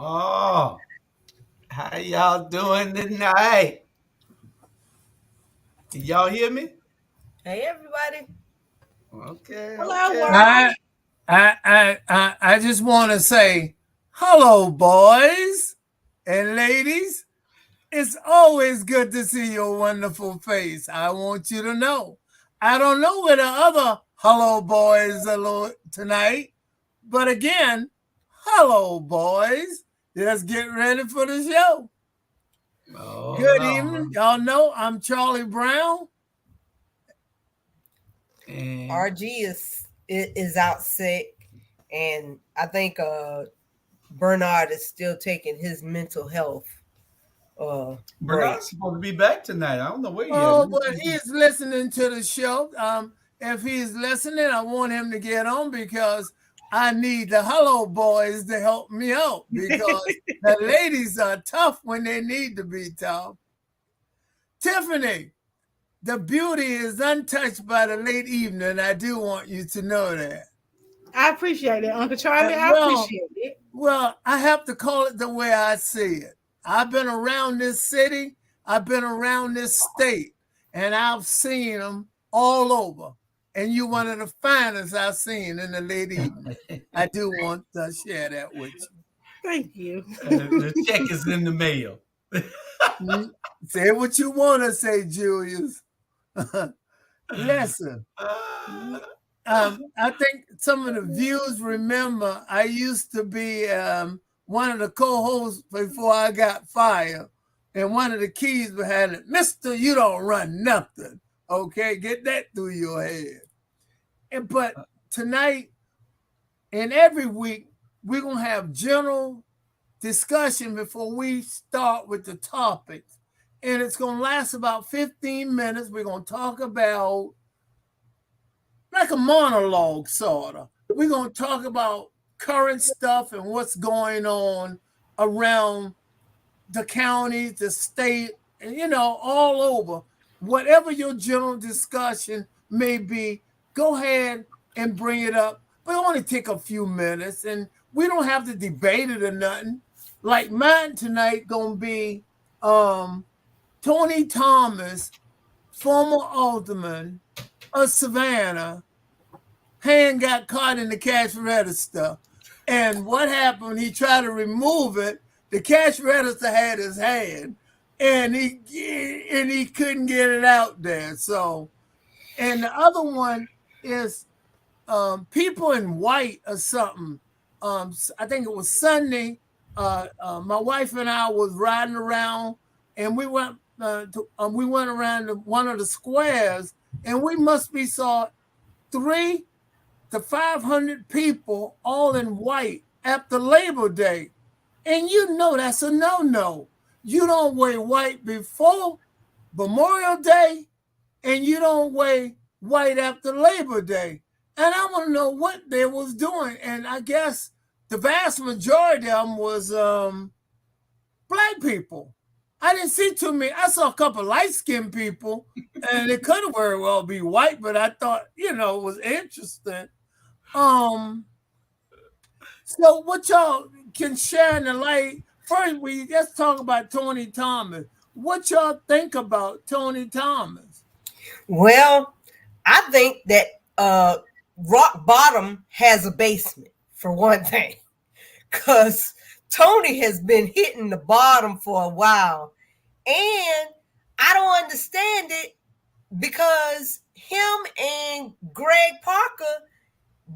Oh, how y'all doing tonight? Can y'all hear me? Hey, everybody. Okay. Hello, Okay. world. I just want to say hello, boys and ladies. It's always good to see your wonderful face. I want you to know. I don't know where the other hello boys are tonight, but again, hello, boys. Let's get ready for the show. Oh, Good Lord. evening. Y'all know I'm Charlie Brown. And RG is out sick, and I think Bernard is still taking his mental health. Bernard's supposed to be back tonight. I don't know where he is. Oh, but he's listening to the show. If he's listening, I want him to get on because I need the hello boys to help me out because the ladies are tough when they need to be tough. Tiffany, the beauty is untouched by the late evening. I do want you to know that. I appreciate it, Uncle Charlie. I appreciate it. Well, I have to call it the way I see it. I've been around this city. I've been around this state, and I've seen them all over. And you're one of the finest I've seen in the late evening. I do want to share that with you. Thank you. The check is in the mail. Say what you want to say, Julius. Listen, I think some of the viewers remember I used to be one of the co-hosts before I got fired. And one of the keys behind it, Mr. You don't run nothing. Okay, get that through your head. But tonight and every week, we're going to have general discussion before we start with the topics. And it's going to last about 15 minutes. We're going to talk about like a monologue, sort of. We're going to talk about current stuff and what's going on around the county, the state, and, all over. Whatever your general discussion may be, go ahead and bring it up. But only take a few minutes, and we don't have to debate it or nothing. Like mine tonight going to be Tony Thomas, former alderman of Savannah, hand got caught in the cash register. And what happened, he tried to remove it. The cash register had his hand, and he couldn't get it out there. So, and the other one is people in white or something. I think it was Sunday. My wife and I was riding around, and we went around to one of the squares, and we must be saw 300 to 500 people all in white after Labor Day, and you know that's a no-no. You don't wear white before Memorial Day, and you don't wear white after Labor Day. And I want to know what they was doing. And I guess the vast majority of them was black people. I didn't see too many. I saw a couple light-skinned people, and it could have very well be white, but I thought, it was interesting. So what y'all can share in the light? First, let's talk about Tony Thomas. What y'all think about Tony Thomas? Well, I think that rock bottom has a basement, for one thing, because Tony has been hitting the bottom for a while, and I don't understand it because him and Greg Parker,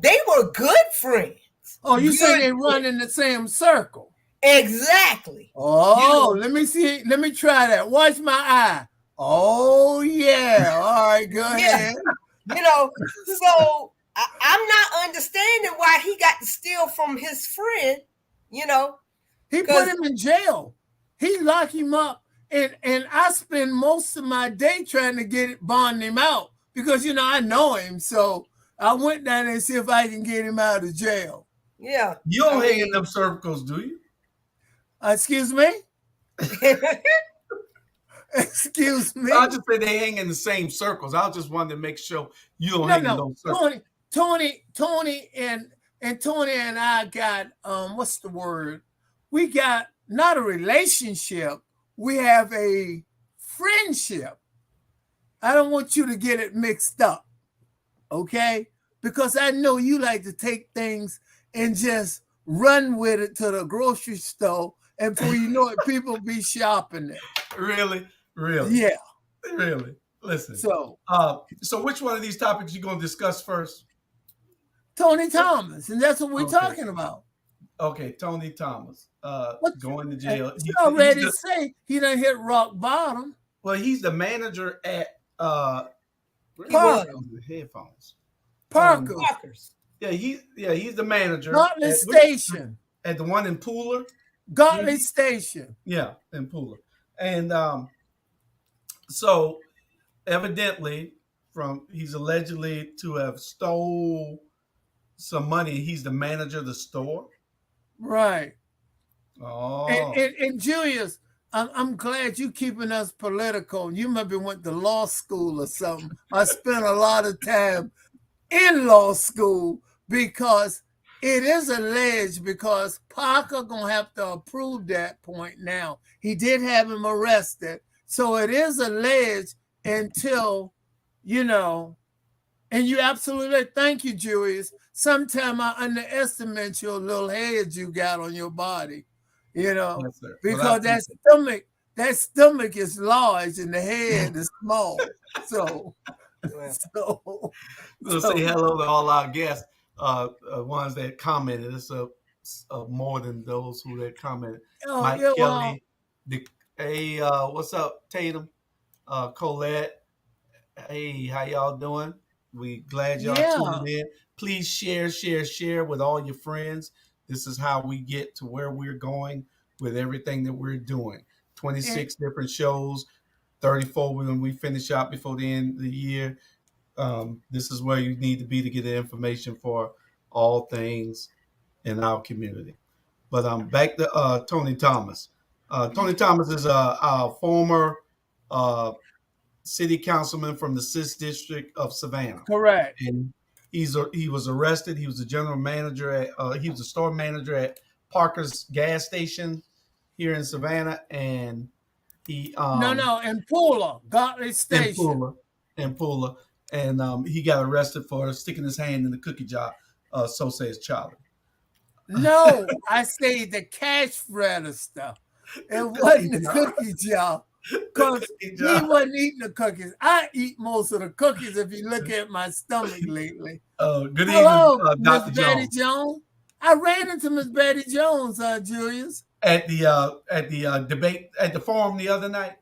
they were good friends. Oh, you say they run in the same circle? Exactly. Oh, let me see. Let me try that. Watch my eye. Oh, yeah. All right, go ahead. So I'm not understanding why he got to steal from his friend, He put him in jail. He locked him up. And I spend most of my day trying to bond him out because, I know him. So I went down there and see if I can get him out of jail. Yeah. You don't hang in them circles, do you? Excuse me? Excuse me? I'll just say they hang in the same circles. I just wanted to make sure you don't hang in those circles. Tony and I got, what's the word? We got not a relationship. We have a friendship. I don't want you to get it mixed up, okay? Because I know you like to take things and just run with it to the grocery store, and before you know it, people be shopping it. Really? Yeah. Really? Listen. So which one of these topics you going to discuss first? Tony Thomas, and that's what we're talking about. Okay, Tony Thomas. Going to jail. You already say he done hit rock bottom. Well, he's the manager at Parker. Headphones. Parker's. He's the manager. Gartley Station. At the one in Pooler. Gartley Station. Yeah, in Pooler. And so evidently he's allegedly to have stole some money. He's the manager of the store. Right. Oh. And Julius, I'm glad you keeping us political. You maybe went to law school or something. I spent a lot of time in law school because it is alleged, because Parker gonna have to approve that point now. He did have him arrested. So it is alleged until, and you absolutely, thank you, Julius. Sometimes I underestimate your little head you got on your body, Yes, because that stomach is large and the head is small. So we'll say hello to all our guests, ones that commented. It's more than those who had commented. Mike Kelly, hey, what's up, Tatum? Colette, hey, how y'all doing? We glad y'all tuned in. Please share with all your friends. This is how we get to where we're going with everything that we're doing. 26 different shows, 34 when we finish out before the end of the year. This is where you need to be to get the information for all things in our community. But back to Tony Thomas. Tony Thomas is a former city councilman from the 6th District of Savannah. Correct. And he was arrested. He was the general manager he was a store manager at Parker's gas station here in Savannah, and he in Pooler, Gartley Station. In Pooler. And he got arrested for sticking his hand in the cookie jar. So says Charlie. No, I say the cash register. It wasn't the cookie jar. Because he wasn't eating the cookies. I eat most of the cookies if you look at my stomach lately. Good Hello, evening, Miss Dr. Betty Jones. Jones. I ran into Miss Betty Jones, Julius. At the debate at the forum the other night.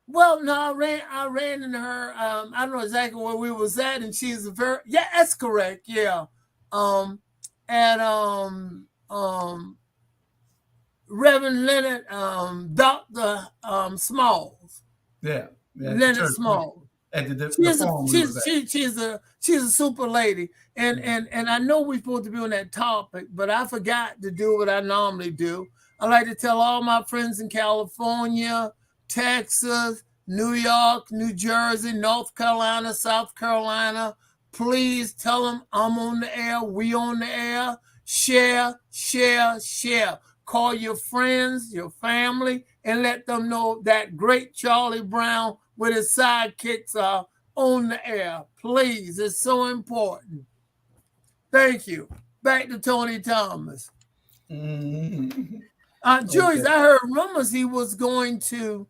Well, no, I ran into her. I don't know exactly where we was at, and she's that's correct. Yeah. And Reverend Leonard, Dr. Smalls. Yeah. Leonard Smalls. At the forum she's a super lady. And I know we're supposed to be on that topic, but I forgot to do what I normally do. I like to tell all my friends in California, Texas, New York, New Jersey, North Carolina, South Carolina, please tell them I'm on the air, we on the air. Share, share, share. Call your friends, your family, and let them know that great Charlie Brown with his sidekicks are on the air. Please, it's so important. Thank you. Back to Tony Thomas. Mm-hmm. Julius, I heard rumors he was planning to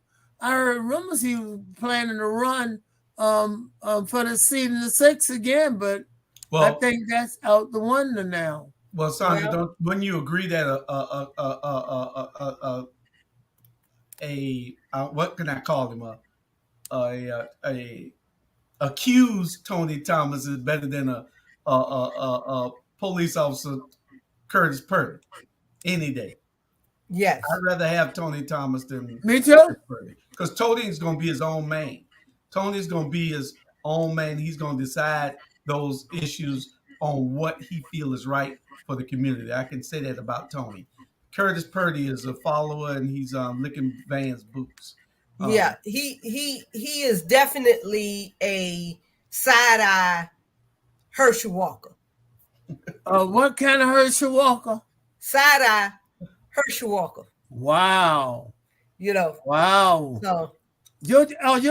run for the seat in the 6 again, but I think that's out the window now. Well, Sandra, wouldn't you agree that what can I call him? A accused Tony Thomas is better than a police officer, Curtis Purdy, any day. Yes, I'd rather have Tony Thomas than me too. Because Tony's going to be his own man. Tony's going to be his own man. He's going to decide those issues on what he feels is right for the community. I can say that about Tony. Curtis Purdy is a follower, and he's licking Van's boots. Yeah, he is definitely a side-eye Herschel Walker. What kind of Herschel Walker? Side-eye Herschel Walker. Wow. Wow. So your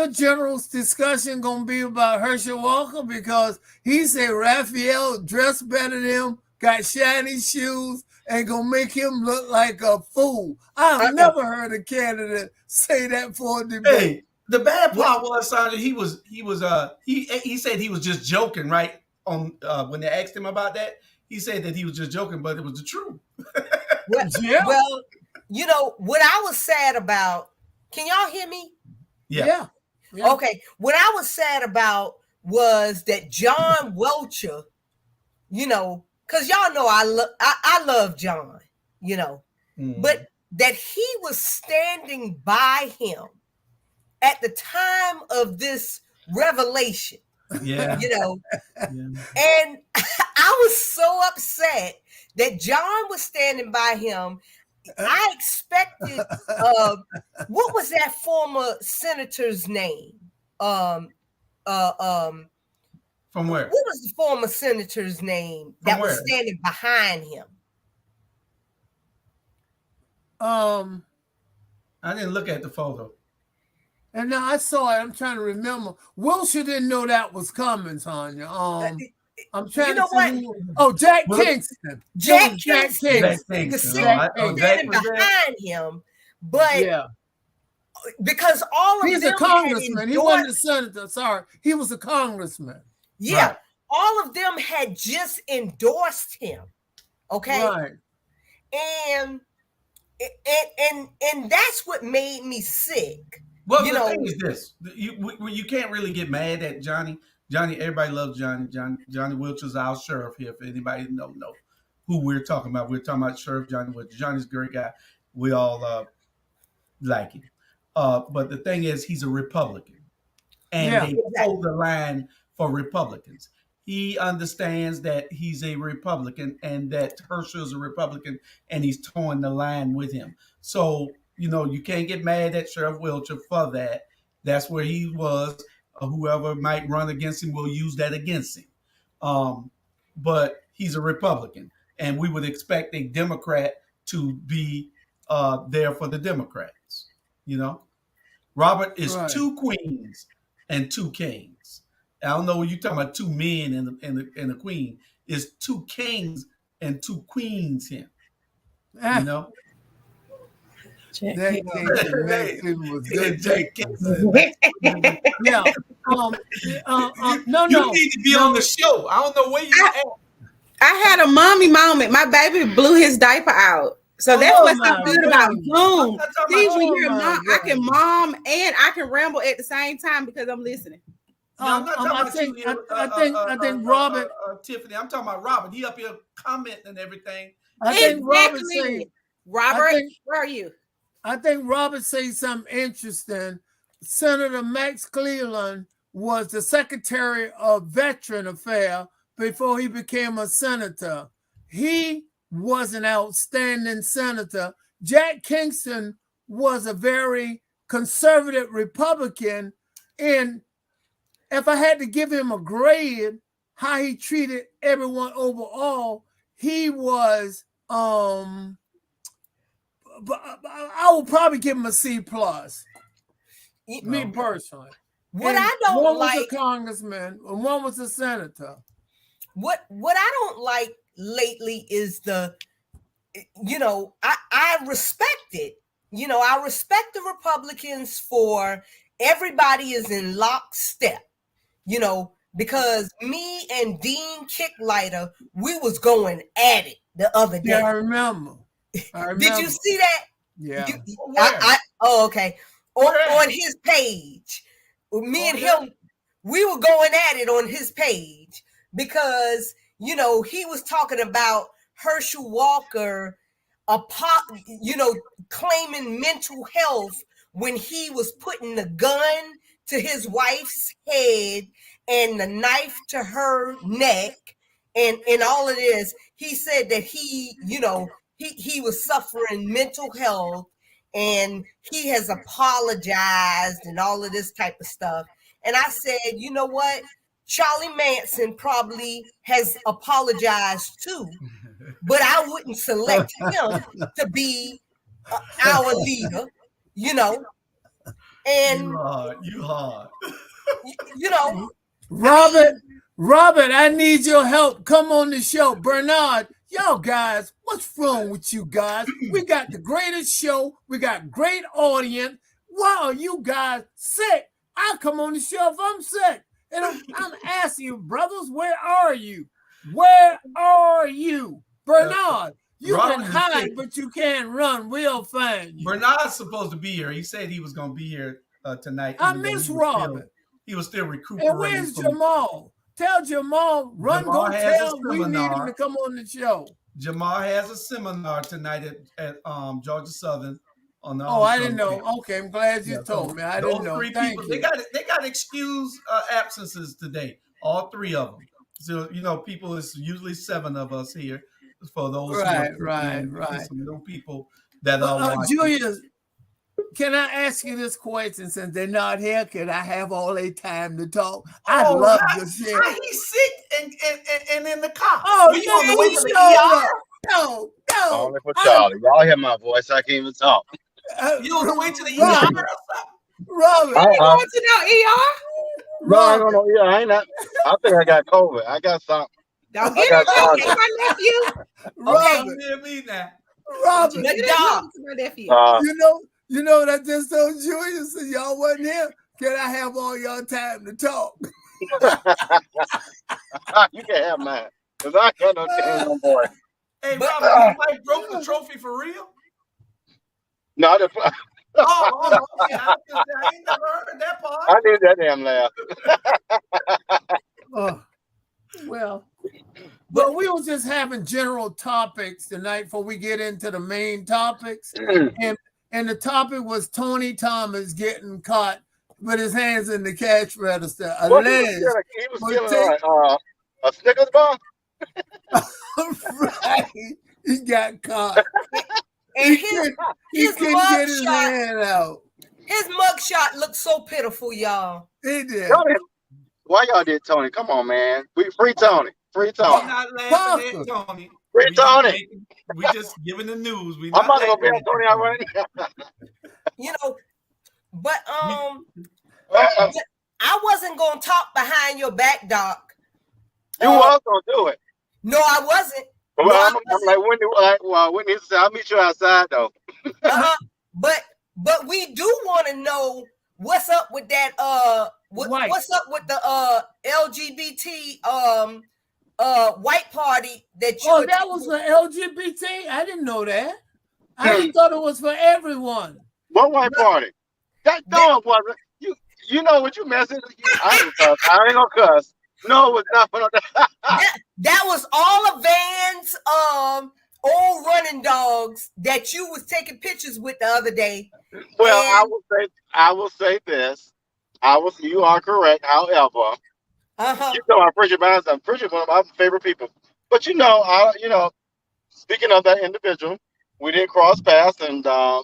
general's discussion gonna be about Herschel Walker because he said Raphael dressed better than him, got shiny shoes, and gonna make him look like a fool. I've never heard a candidate say that for a debate. Hey, the bad part was, Sandra, he said he was just joking, right? On when they asked him about that, he said that he was just joking, but it was the truth. Well, what I was sad about. Can y'all hear me? Yeah. Okay. What I was sad about was that John Welcher, because y'all know I love John, but that he was standing by him at the time of this revelation. Yeah. And I was so upset that John was standing by him. I expected what was that former senator's name? From where? What was the former senator's name that was standing behind him? I didn't look at the photo. And now I saw it. I'm trying to remember. Wilshire didn't know that was coming, Tanya. I'm trying to see. Jack Kingston. Jack Kingston. The senator standing behind him, but because all of he's them a congressman. He wasn't a senator. Sorry, he was a congressman. Yeah, right. All of them had just endorsed him. Okay, right. And that's what made me sick. Well, the thing is this: you can't really get mad at Johnny. Everybody loves Johnny. Johnny Wilcher's our sheriff here. If anybody don't know who we're talking about Sheriff Johnny Wilcher. Johnny's a great guy. We all like him. But the thing is, he's a Republican, and they hold the line for Republicans. He understands that he's a Republican and that Herschel is a Republican, and he's towing the line with him. So you can't get mad at Sheriff Wilcher for that. That's where he was. Whoever might run against him will use that against him. But he's a Republican, and we would expect a Democrat to be there for the Democrats. Robert is two queens and two kings. I don't know what you're talking about. Two men and a queen. It's two kings and two queens here. That Kingston Maxim was good. Jack Kingston. Yeah. No. You need to be on the show. I don't know where you at. I had a mommy moment. My baby blew his diaper out. So that's what's so good about Zoom. See, when you're a mom, I can mom and I can ramble at the same time because I'm listening. I think Robert, Tiffany. I'm talking about Robert. He up here commenting and everything. I think Robert Robert, where are you? I think Robert said something interesting. Senator Max Cleland was the Secretary of Veteran Affairs before he became a senator. He was an outstanding senator. Jack Kingston was a very conservative Republican. And if I had to give him a grade, how he treated everyone overall, he was, I would probably give him a C+. Me personally. What I don't one like, was a congressman and one was a senator. What I don't like lately is I respect it. I respect the Republicans for everybody is in lockstep, because me and Dean Kicklighter, we was going at it the other day. Yeah, I remember. Did you see that? Yeah. Okay. On his page. Me and him, we were going at it on his page because, he was talking about Herschel Walker, claiming mental health when he was putting the gun to his wife's head and the knife to her neck and all of this. He said that he was suffering mental health and he has apologized and all of this type of stuff. And I said, you know what? Charlie Manson probably has apologized too, but I wouldn't select him to be our leader, And you hard. Robert, I need your help. Come on the show. Bernard, y'all guys, what's wrong with you guys? We got the greatest show. We got great audience. Why are you guys sick? I'll come on the show if I'm sick. And I'm asking you, brothers, where are you? Where are you? Bernard, you can hide, but you can't run. We'll find you. Bernard's supposed to be here. He said he was going to be here tonight. I miss Robert. He was still recuperating. And where's Jamal? Tell Jamal, tell we need him to come on the show. Jamal has a seminar tonight at Georgia Southern. I didn't know. Okay, I'm glad you told me. I didn't know. Thank you. They got excused absences today. All three of them. So people. It's usually 7 of us here. For those right. Some new people that are Julius, can I ask you this question? Since they're not here, can I have all their time to talk? I love this shit. He's sick and in the car. Oh, you on the way to the ER? No. Only for Charlie. Y'all hear my voice. I can't even talk. You on the way to the ER? Robert, you going to no ER? No, I don't know. Yeah, I think I got COVID. I got something. Don't get it wrong. It's my nephew. Robert, me now. Robert, the dog. My nephew. You know what I just told Julius? And y'all wasn't here. Can I have all y'all time to talk? You can have mine, because I can't no time no more. Hey, Robert, you might broke the trophy for real? No, okay. I ain't never heard that part. I need that damn laugh. But we were just having general topics tonight before we get into the main topics. And the topic was Tony Thomas getting caught with his hands in the cash register. He was stealing a Snickers bar? Right. He got caught. And he couldn't get his hand out. His mugshot looked so pitiful, y'all. He did. Why y'all did Tony? Come on, man. We free Tony. Free Tony. We're not laughing at Tony. Free Tony. We just giving the news. I'm about to go be on Tony already. But I wasn't gonna talk behind your back, Doc. You was gonna do it. No, I wasn't. Well, I'm like Whitney said, I'll meet you outside though. But we do want to know what's up with that. What's up with the LGBT white party that you? Oh, that was for LGBT. I didn't know that. I just thought it was for everyone. What white party? That wasn't. You know what you messing? I ain't gonna cuss. No, it was not. That was all of Van's old running dogs that you was taking pictures with the other day. Well, I will say this. You are correct. However, you know, I'm pretty one of my favorite people. But speaking of that individual, we didn't cross paths, and I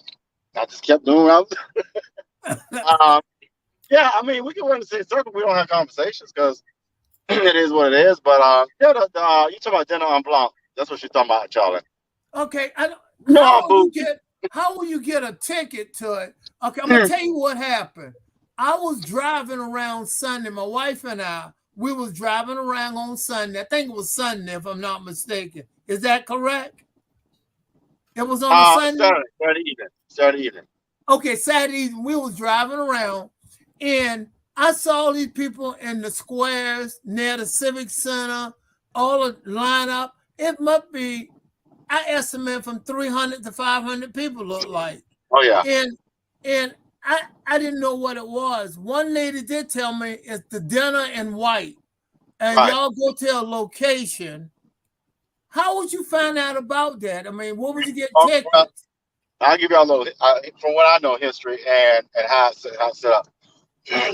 just kept doing what I was. Yeah, I mean, we can run the same circle. We don't have conversations because it is what it is. But you talking about dinner en blanc. That's what you're talking about, Charlie. Okay, how will you get a ticket to it? Okay, I'm gonna tell you what happened. I was driving around Sunday. My wife and we was driving around on Sunday. I think it was Sunday, if I'm not mistaken. Is that correct? It was on a Sunday? Saturday evening. Okay, Saturday evening, we was driving around, and I saw these people in the squares near the Civic Center, all line up. It must be, I estimate, from 300 to 500 people look like. Oh, yeah. And I didn't know what it was. One lady did tell me it's the dinner in white. And y'all go to a location. How would you find out about that? I mean, what would you get tickets? Well, I'll give you a little, from what I know, history and how it's set up.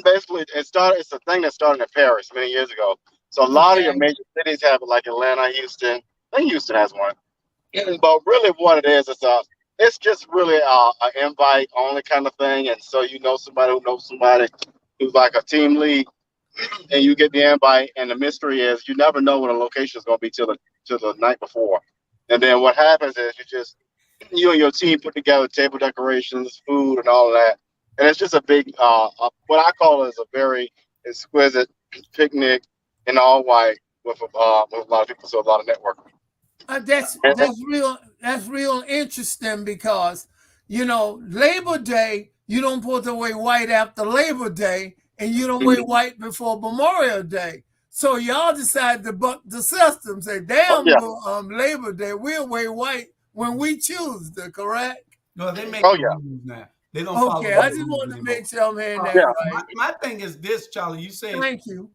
Basically, it's a thing that started in Paris many years ago. So a lot of your major cities have it, like Atlanta, Houston. I think Houston has one. But really what it is, it's just really an invite only kind of thing. And so you know somebody who knows somebody who's like a team lead, and you get the invite. And the mystery is you never know when a location is going to be till the night before. And then what happens is you and your team put together table decorations, food, and all of that. And it's just a big, what I call is a very exquisite picnic in all white with a lot of people, so a lot of networking. That's real interesting because, Labor Day, you don't put away white after Labor Day, and you don't wear white before Memorial Day. So y'all decided to buck the system, say, damn, Labor Day, we'll wear white when we choose to, correct? No, they make rules now. They don't follow. Okay, I just wanted to make sure I'm hearing that right. My thing is this, Charlie. You said, thank you.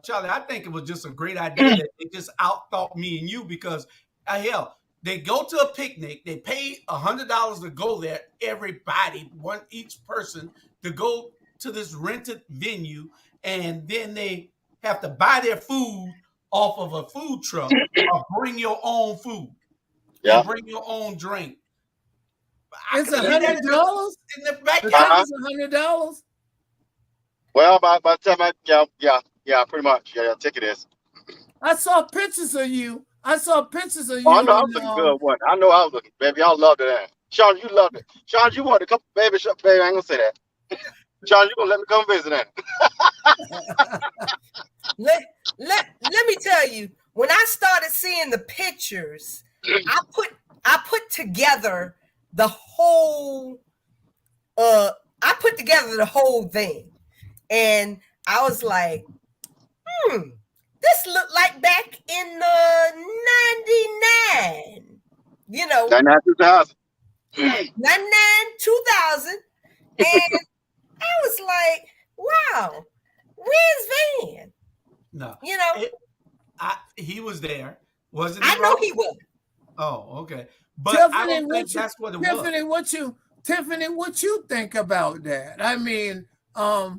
Charlie, I think it was just a great idea that they just outthought me and you because, hell, they go to a picnic, they pay $100 to go there, everybody, each person, to go to this rented venue, and then they have to buy their food off of a food truck or bring your own food. Yeah. Bring your own drink. It's $100? In the back. $100? Well, by the time pretty much. Yeah, ticket is. I saw pictures of you. Oh, I know I was looking good one. I know I was looking, baby. Y'all loved it. Sean, you loved it. Sean, you wanted a couple baby. Baby, I ain't gonna say that. Sean, you gonna let me come visit that? Let me tell you, when I started seeing the pictures, I put together the whole thing, and I was like, this looked like back in 99, 99, 2000. 99, 2000, and I was like, wow, where's Van? No, he was there, wasn't he? I know he was. Oh, okay. But Tiffany, I don't think that's what it was. Tiffany, what you think about that? I mean, I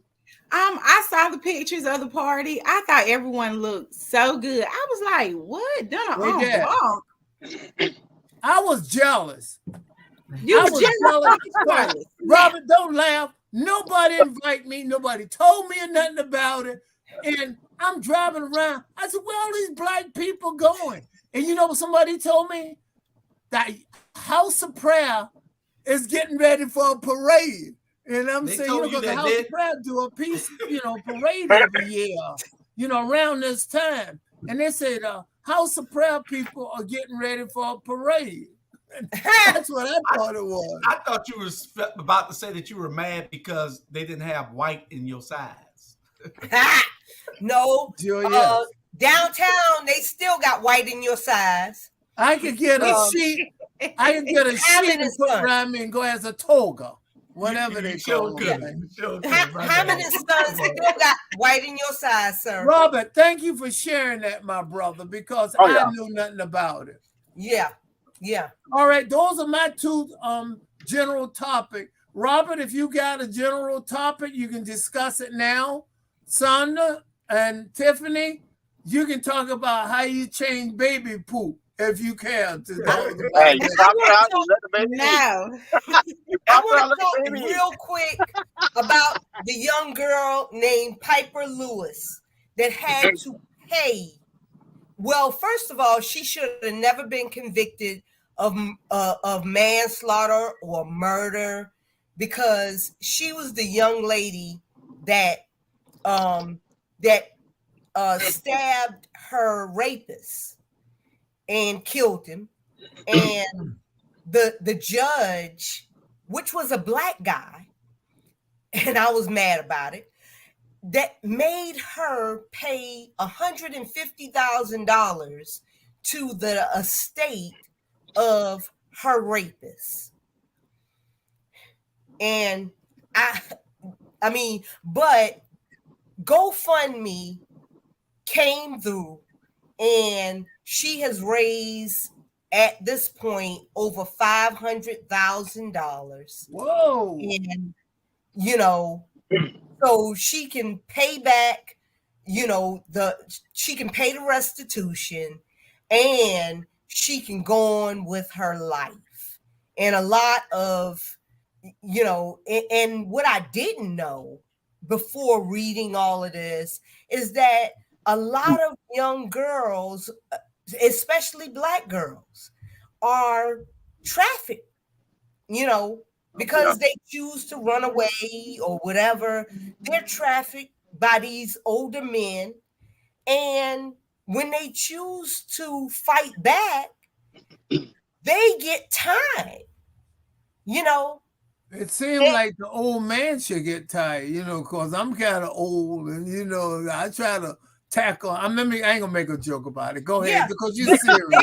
saw the pictures of the party. I thought everyone looked so good. I was like, what? I was jealous. You were jealous. Robert, don't laugh. Nobody invited me. Nobody told me nothing about it. And I'm driving around. I said, where all these black people going? And you know what somebody told me? That House of Prayer is getting ready for a parade. And I'm saying, because the House of Prayer do a peace, parade every year, around this time. And they said, House of Prayer people are getting ready for a parade. That's what I thought it was. I thought you were about to say that you were mad because they didn't have white in your size. No. Downtown, they still got white in your size. I could get a sheet. I can get a sheet and put around me and go as a toga. Whatever they call it. Hammond and Sons still got white in your size, sir. Robert, thank you for sharing that, my brother, because I knew nothing about it. Yeah. Yeah. All right, those are my two general topic. Robert, if you got a general topic, you can discuss it now. Sonda and Tiffany, you can talk about how you change baby poop if you can. Hey, you talk about let the baby now. I want to talk real quick about the young girl named Piper Lewis that had to pay. Well, first of all, she should have never been convicted of manslaughter or murder because she was the young lady that stabbed her rapist and killed him, and the judge, which was a black guy, and I was mad about it, that made her pay $150,000 to the estate of her rapist. And I mean, but GoFundMe came through and she has raised at this point over $500,000. Whoa. And, you know, so she can pay back, you know, she can pay the restitution and she can go on with her life. And a lot of, you know, and what I didn't know before reading all of this is that a lot of young girls, especially black girls, are trafficked, you know, because they choose to run away or whatever. They're trafficked by these older men. And when they choose to fight back, they get time, you know. It seems like the old man should get tired, you know, because I'm kind of old and, you know, I try to tackle. I ain't gonna make a joke about it. Go ahead, because you're serious.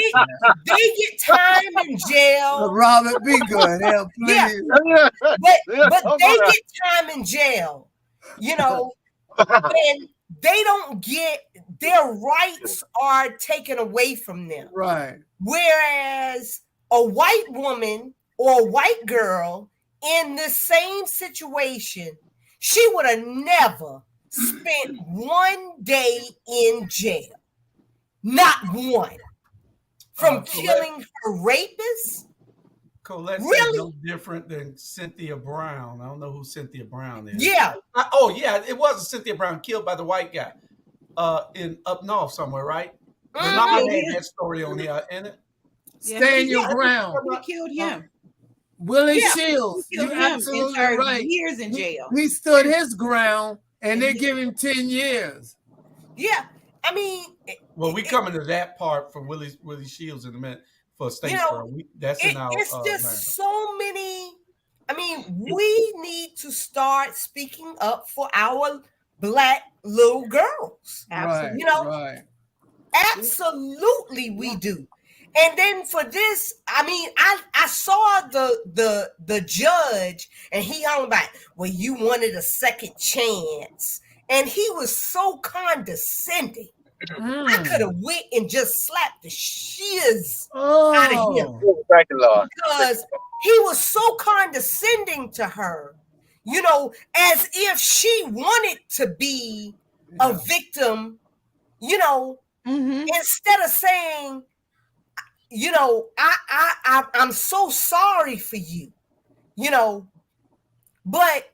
They get time in jail. Robert, be good, hell, please. Yeah. But they get time in jail, you know, and they don't get their rights are taken away from them. Right. Whereas a white woman or a white girl in the same situation, she would have never spent one day in jail. Not one. From killing her rapist? Colette's really no different than Cynthia Brown. I don't know who Cynthia Brown is. Yeah. It was Cynthia Brown killed by the white guy in up north somewhere, right? I had that story on here, isn't it? Stand your ground. We killed him. Willie Shields. You're absolutely right. Years in jail. He stood his ground, and they give him 10 years. Yeah, I mean. Well, we coming to that part from Willie Shields in a minute for Statesboro. That's in our. It's just so many. I mean, we need to start speaking up for our black little girls. Right, you know, right. Absolutely, we do. And then for this, I mean, I saw the judge, and he hung back. Well, you wanted a second chance, and he was so condescending. I could have went and just slapped the shiz out of him. Thank you, Lord. Because he was so condescending to her, you know, as if she wanted to be a victim, you know, instead of saying, you know, I'm so sorry for you, you know, but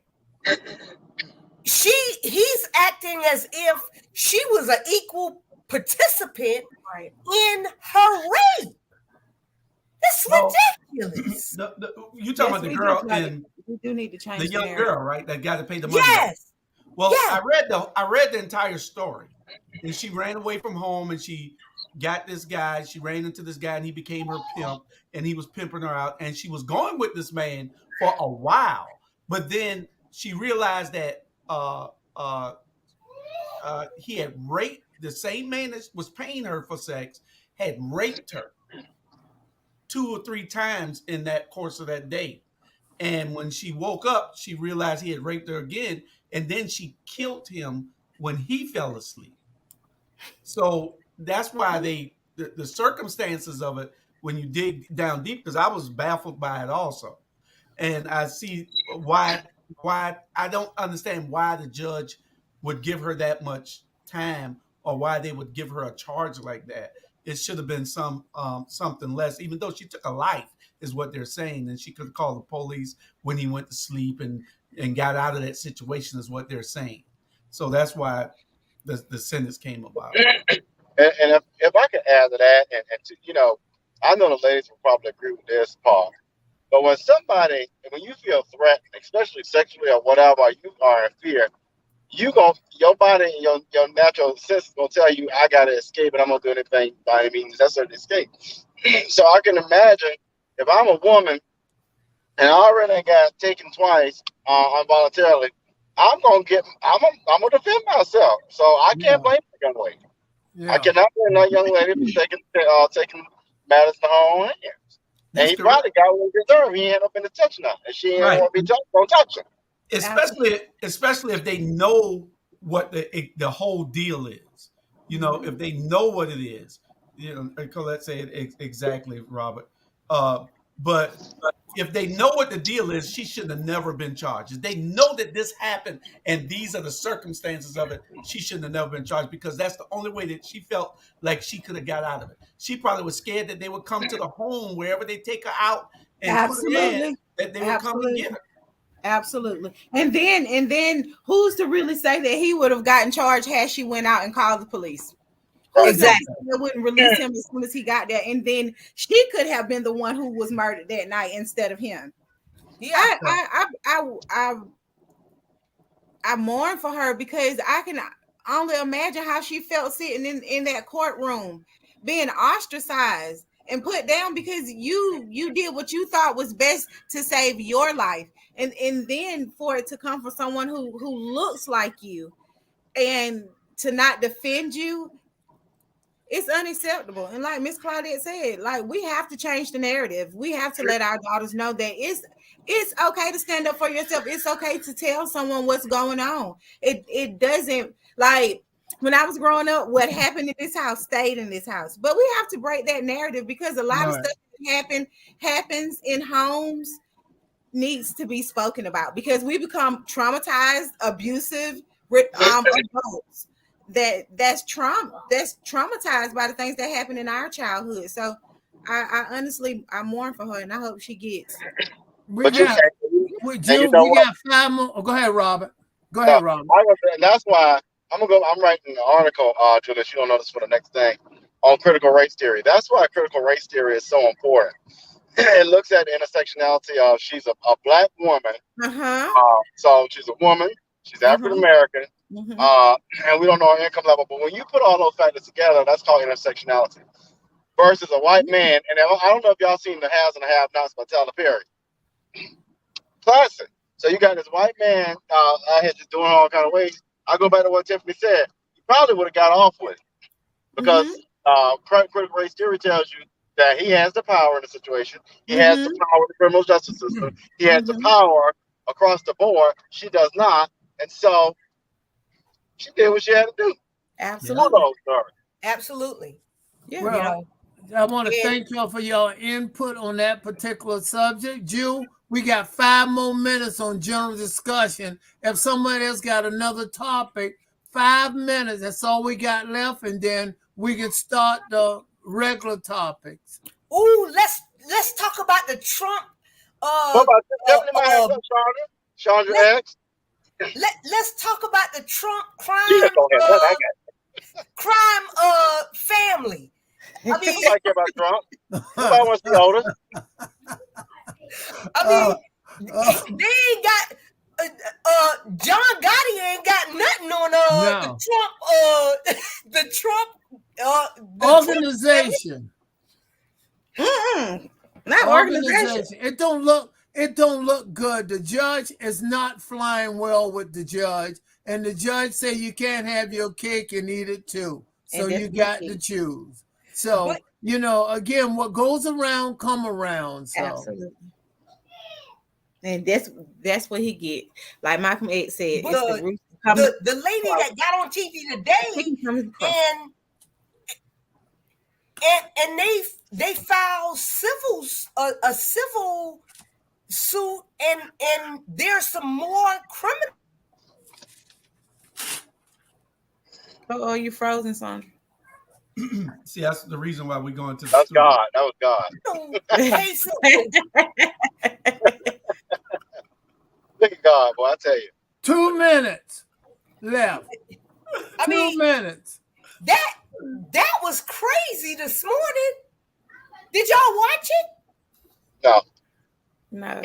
he's acting as if she was an equal participant in her rape. That's ridiculous. You talking about the girl in we do need to change the young girl, right? That got to pay the money. Yes. Well, I read the entire story, and she ran away from home, and she got this guy. She ran into this guy, and he became her pimp, and he was pimping her out. And she was going with this man for a while, but then she realized that he had raped the same man that was paying her for sex, had raped her 2 or 3 times in that course of that day. And when she woke up, she realized he had raped her again, and then she killed him when he fell asleep. So that's why the circumstances of it, when you dig down deep, because I was baffled by it also. And I see why I don't understand why the judge would give her that much time, or why they would give her a charge like that. It should have been something less, even though she took a life, is what they're saying. And she could have called the police when he went to sleep and got out of that situation, is what they're saying. So that's why the sentence came about. And if I could add to that, and to, I know the ladies will probably agree with this part, but when you feel threatened, especially sexually or whatever, you are in fear, your body and your natural sense gonna tell you, I gotta escape, and I'm gonna do anything by any means necessary to escape. So I can imagine if I'm a woman and I already got taken twice involuntarily, I'm gonna defend myself. So I can't blame the young lady. Yeah. I cannot blame that young lady for taking matters in her own hands. And he probably got what he deserved. He ain't up in the touching her, and she ain't want to be touched. Don't touch her. Especially if they know what the whole deal is. If they know what it is. Colette said exactly, Robert. But if they know what the deal is, she should have never been charged. If they know that this happened and these are the circumstances of it, she shouldn't have never been charged, because that's the only way that she felt like she could have got out of it. She probably was scared that they would come to the home wherever they take her out and put her in, that they would come and get her. Absolutely. And then who's to really say that he would have gotten charged had she went out and called the police? Exactly. They wouldn't release him as soon as he got there, and then she could have been the one who was murdered that night instead of him. Yeah, I mourn for her, because I can only imagine how she felt sitting in that courtroom, being ostracized and put down because you did what you thought was best to save your life, and then for it to come from someone who looks like you and to not defend you. It's unacceptable. And like Miss Claudette said, like, we have to change the narrative. We have to let our daughters know that it's okay to stand up for yourself. It's okay to tell someone what's going on. It doesn't, like, when I was growing up, what happened in this house stayed in this house. But we have to break that narrative, because a lot of stuff that happens in homes needs to be spoken about, because we become traumatized, abusive adults. That's trauma. That's traumatized by the things that happened in our childhood. So I honestly, I mourn for her, and I hope she gets. We got 5 more. Oh, go ahead, Robert. Robert. And that's why I'm writing an article, Julius, you don't know this, for the next thing, on critical race theory. That's why critical race theory is so important. It looks at the intersectionality of, she's a black woman. So she's a woman. She's African American. And we don't know her income level, but when you put all those factors together, that's called intersectionality. Versus a white man, and I don't know if y'all seen the Haves and the Have-Nots by Tyler Perry. Classic. So you got this white man out here just doing all kind of ways. I go back to what Tiffany said. He probably would have got off with it, because critical race theory tells you that he has the power in the situation. He has the power in the criminal justice system. He has the power across the board. She does not, and so she did what she had to do. Absolutely. Yeah. Well, I want to thank y'all for your input on that particular subject. Jill, we got 5 more minutes on general discussion. If somebody else got another topic, 5 minutes, that's all we got left, and then we can start the regular topics. Ooh, let's talk about the Trump. What about Chandra X? Let's talk about the Trump crime family. I mean, nobody care about Trump. Nobody wants to see Otis. I mean, they ain't got John Gotti ain't got nothing on the Trump Organization. Not organization. It don't look good. The judge is not flying well with the judge, and the judge say you can't have your cake and eat it too. So you got to choose. So again, what goes around come around. So. Absolutely. And that's what he get. Like Malcolm X said, the lady that got on TV today, and they filed a civil suit, and there's some more criminal. Oh, you frozen, Sandra? See, that's the reason why we're going to the That's studio. God. That was God. Look at God, boy, I tell you. 2 minutes left. 2 minutes. That was crazy this morning. Did y'all watch it? No. No.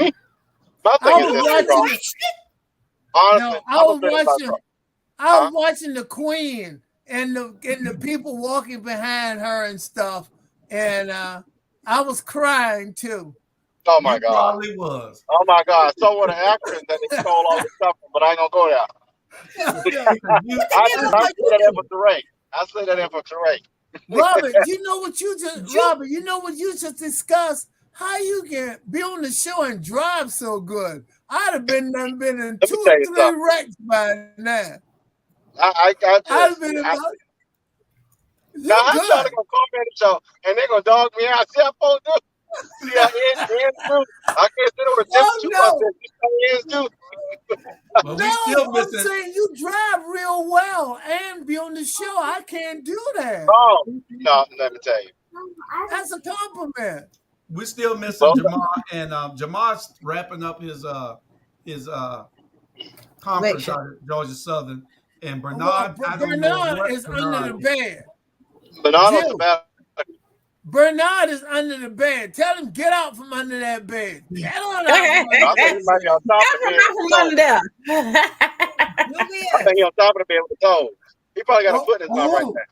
My thing is this, honestly, I was watching the Queen and the people walking behind her and stuff, and I was crying too. Oh my God! Probably was. Oh my God! So were the actors that they stole all the stuff from, but I ain't gonna go there. I say that in for Teray. I say that in for Teray. Robert, you know what you just discussed? How you can be on the show and drive so good? I'd have been in 2 or 3 wrecks by now. I'd have been about. Now I'm trying to go comment the show, and they're gonna dog me out. See how folks do. See how I can't sit over the I'm saying you drive real well and be on the show. I can't do that. Oh no, let me tell you. That's a compliment. We're still missing Jamar, and Jamar's wrapping up his conference out at Georgia Southern, and Bernard. Bernard is under the bed. Bernard is under the bed. Tell him get out from under that bed. Get on out. From under there. I think he's on top of the bed with the toes. He probably got a foot in his mouth right there.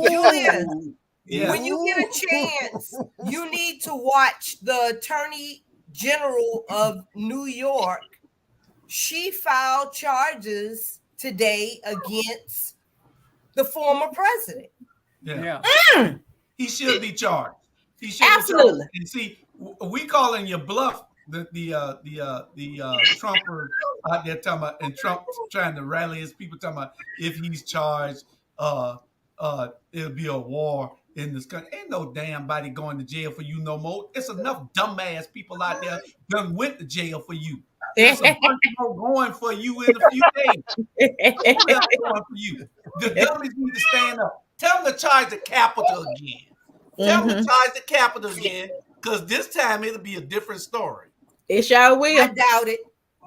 Julian, when you get a chance, you need to watch the Attorney General of New York. She filed charges today against the former president. He should be charged. He should Absolutely. be charged. And see, we calling you bluff. The Trumper out there talking about, and Trump trying to rally his people talking about if he's charged, it'll be a war in this country. Ain't no damn body going to jail for you no more. It's enough dumbass people out there done went to jail for you. There's a bunch more going for you in a few days. Going for you. The dummies need to stand up. Tell them to charge the Capitol again. Tell them to charge the Capitol again, because this time it'll be a different story. It sure will. I doubt it.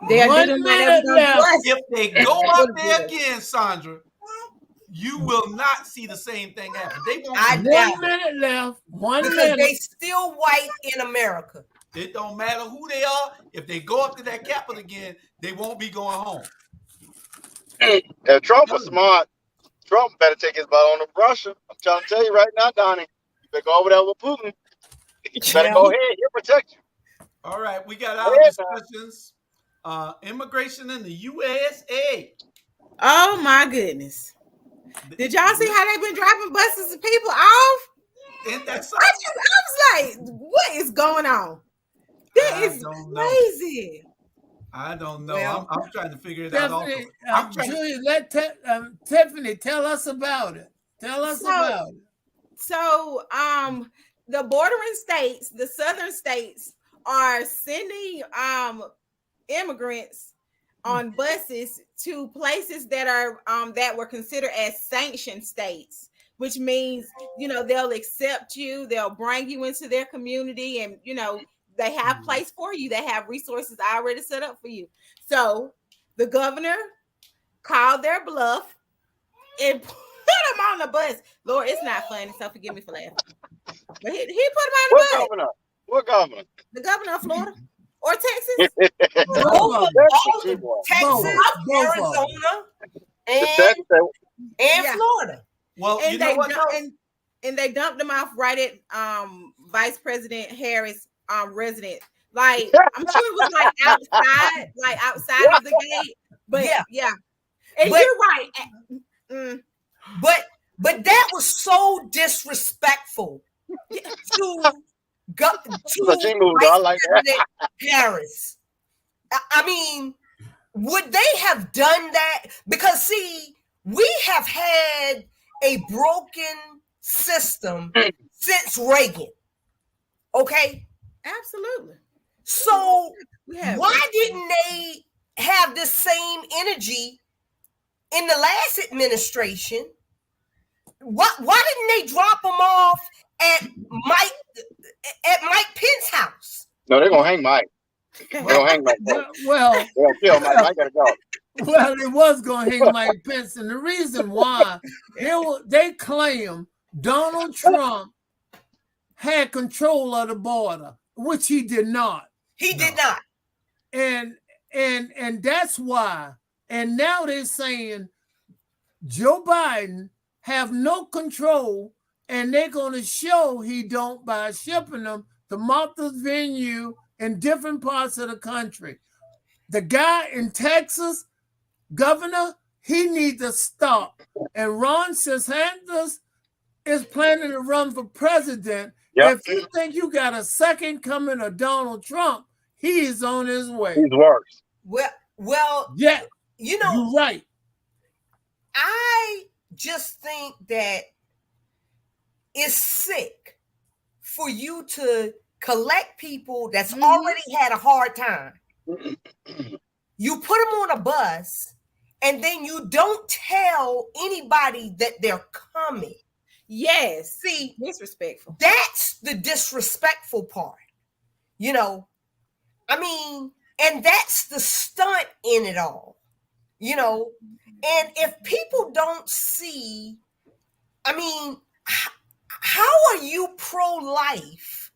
If they go up there again, Sandra, you will not see the same thing happen. They won't. 1 minute left. Because they still white in America. It don't matter who they are. If they go up to that Capitol again, they won't be going home. If Trump was smart, Trump better take his butt on to Russia. I'm trying to tell you right now, Donnie. You better go over there with Putin. You better go ahead. He'll protect you. All right, we got our discussions. Immigration in the USA. Oh my goodness! Did y'all see how they've been dropping buses of people off? And that's I was like, what is going on? That is crazy. I don't know. Well, I'm trying to figure it out. Also, Julia, let Tiffany tell us about it. Tell us about it. So, the bordering states, the southern states, are sending immigrants on buses to places that are that were considered as sanctioned states, which means they'll accept you, they'll bring you into their community, and they have place for you. They have resources already set up for you. So the governor called their bluff and put them on the bus. Lord, it's not funny, so forgive me for laughing. But he put them on the bus. Governor? What governor? The governor of Florida or Texas? Texas, Arizona, and Florida. Well, and you know what? and they dumped him off right at Vice President Harris' residence. Like, I'm sure it was like outside of the gate. But yeah. And you're right. But that was so disrespectful to Vice President Harris. I mean, would they have done that? Because see, we have had a broken system since Reagan. Okay? Absolutely. So why didn't they have this same energy in the last administration? Why didn't they drop them off at Mike Pence's house? No, they're gonna hang Mike. They're gonna hang Mike. Well, they're gonna kill Mike. Mike gotta go. Well, it was gonna hang Mike Pence, and the reason why they claim Donald Trump had control of the border, which he did not. He did not. And that's why. And now they're saying Joe Biden have no control, and they're going to show he don't by shipping them to Martha's Vineyard in different parts of the country. The guy in Texas, governor, he needs to stop. And Ron DeSantis is planning to run for president. Yep. If you think you got a second coming of Donald Trump, he is on his way. He's worse. Well, yeah, you know, you're right. I just think that it's sick for you to collect people that's already had a hard time. You put them on a bus, and then you don't tell anybody that they're coming. Yes. See, disrespectful. That's the disrespectful part. You know, I mean, and that's the stunt in it all. You know, and if people don't see, I mean, how are you pro-life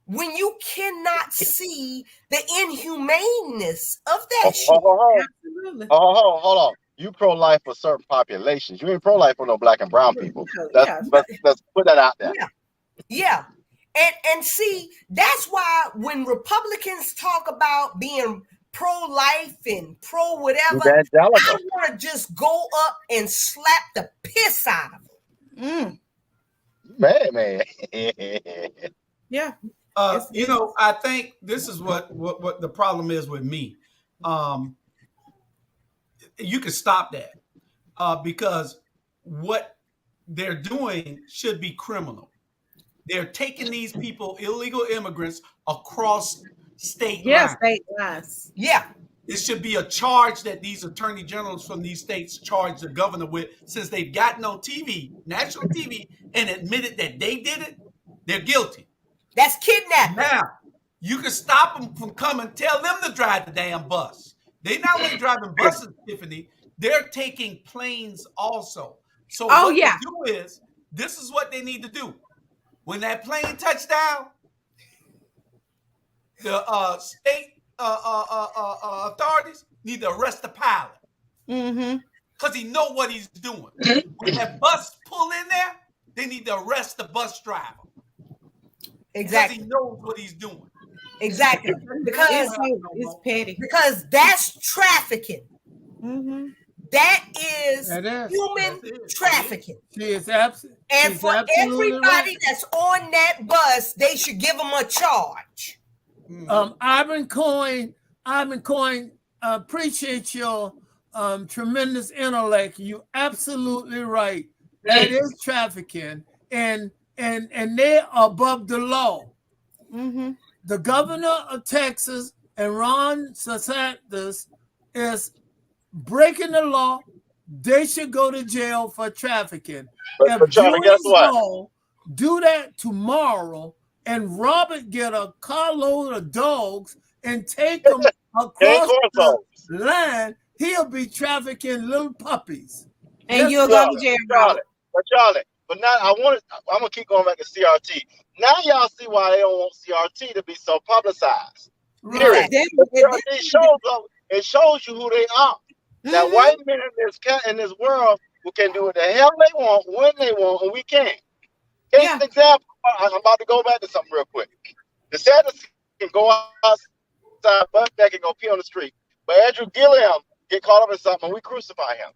when you cannot see the inhumaneness of that shit? Absolutely. Hold on. You pro-life for certain populations. You ain't pro-life for no black and brown people. Let's put that out there. Yeah. And see, that's why when Republicans talk about being pro-life and pro-whatever, I want to just go up and slap the piss out of them. Man. Yeah. You know, I think this is what the problem is with me. You can stop that because what they're doing should be criminal. They're taking these people, illegal immigrants, across state lines. State lines. Yeah. It should be a charge that these attorney generals from these states charge the governor with, since they've gotten on TV, national TV, and admitted that they did it. They're guilty. That's kidnapping. Now, you can stop them from coming. Tell them to drive the damn bus. They're not only driving buses, Tiffany. They're taking planes also. So what they do is, this is what they need to do. When that plane touched down, the state authorities need to arrest the pilot. Because he know what he's doing. When that bus pull in there, they need to arrest the bus driver. Exactly. Because he knows what he's doing. Exactly. Because it's petty. Because that's trafficking. That is human trafficking. She is absolutely. And for everybody that's on that bus, they should give them a charge. Ivan Coyne, appreciate your tremendous intellect. You absolutely right. That is trafficking, and they're above the law. The governor of Texas and Ron DeSantis is breaking the law. They should go to jail for trafficking. But Charlie, guess what? Do that tomorrow, and Robert get a carload of dogs and take them across the line. He'll be trafficking little puppies. And you'll go to jail, Charlie. But now I'm gonna keep going back to CRT. Now y'all see why they don't want CRT to be so publicized. Period. It shows you who they are. That white men in this world who can do what the hell they want, when they want, and we can't. Case in example, I'm about to go back to something real quick. The Sadducees can go outside, butt back, and go pee on the street. But Andrew Gilliam get caught up in something, and we crucify him.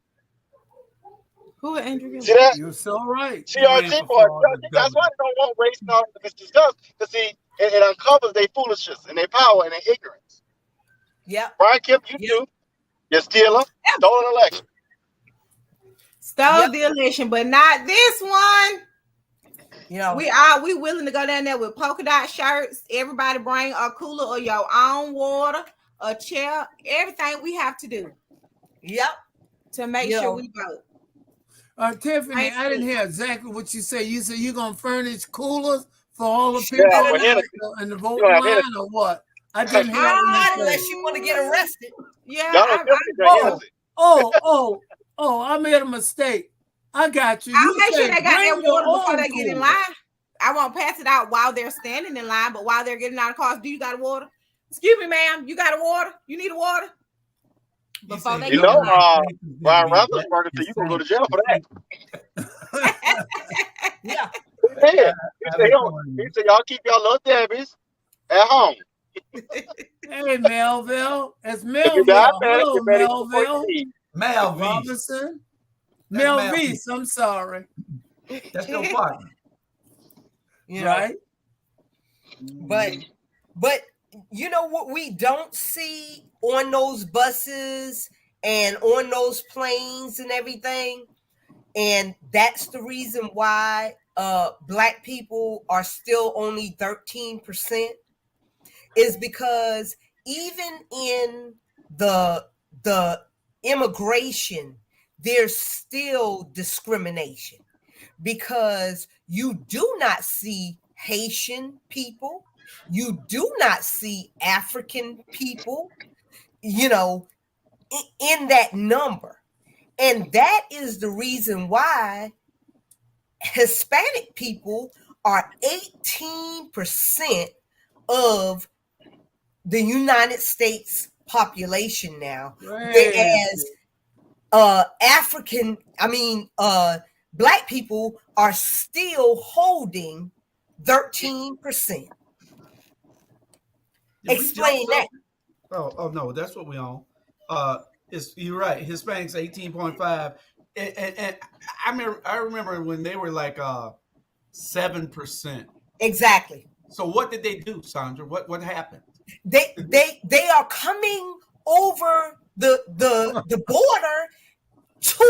Who is Andrew Gilliam? See that? You're so right. CRT boy. That's why they don't want race and all this stuff. Because see, it uncovers their foolishness and their power and their ignorance. Yeah. Brian Kemp, you do. You steal them. Stole an election. Stole the election, but not this one. You know, we willing to go down there with polka dot shirts. Everybody bring a cooler or your own water, a chair, everything we have to do. Yep. To make sure we vote. Tiffany, I didn't hear exactly what you said. You said you're gonna furnish coolers for all the people in the voting line, or what? I didn't hear. Unless you want to get arrested. Yeah. I made a mistake. I got you. I'll make sure they got their water before they get in line. I won't pass it out while they're standing in line, but while they're getting out of cars, do you got a water? Excuse me, ma'am. You got a water? You need a water? Before they Brian Russell's burger, so you gonna go to jail for that. Yeah. He said, y'all keep y'all little Debbies at home. Hey, Melville. It's Melville. Hello, Melville. Melville Robinson. Melville, I'm sorry. That's your partner. Right? But you know what we don't see on those buses and on those planes and everything? And that's the reason why Black people are still only 13%, is because even in the immigration, there's still discrimination, because you do not see Haitian people, you do not see African people, you know, in that number. And that is the reason why Hispanic people are 18% of the United States population now, whereas Black people are still holding 13%. Explain that. Oh no, that's what we own. You're right. Hispanics 18.5, and I remember when they were like 7%. Exactly. So what did they do, Sandra? What happened? They are coming over the border. 2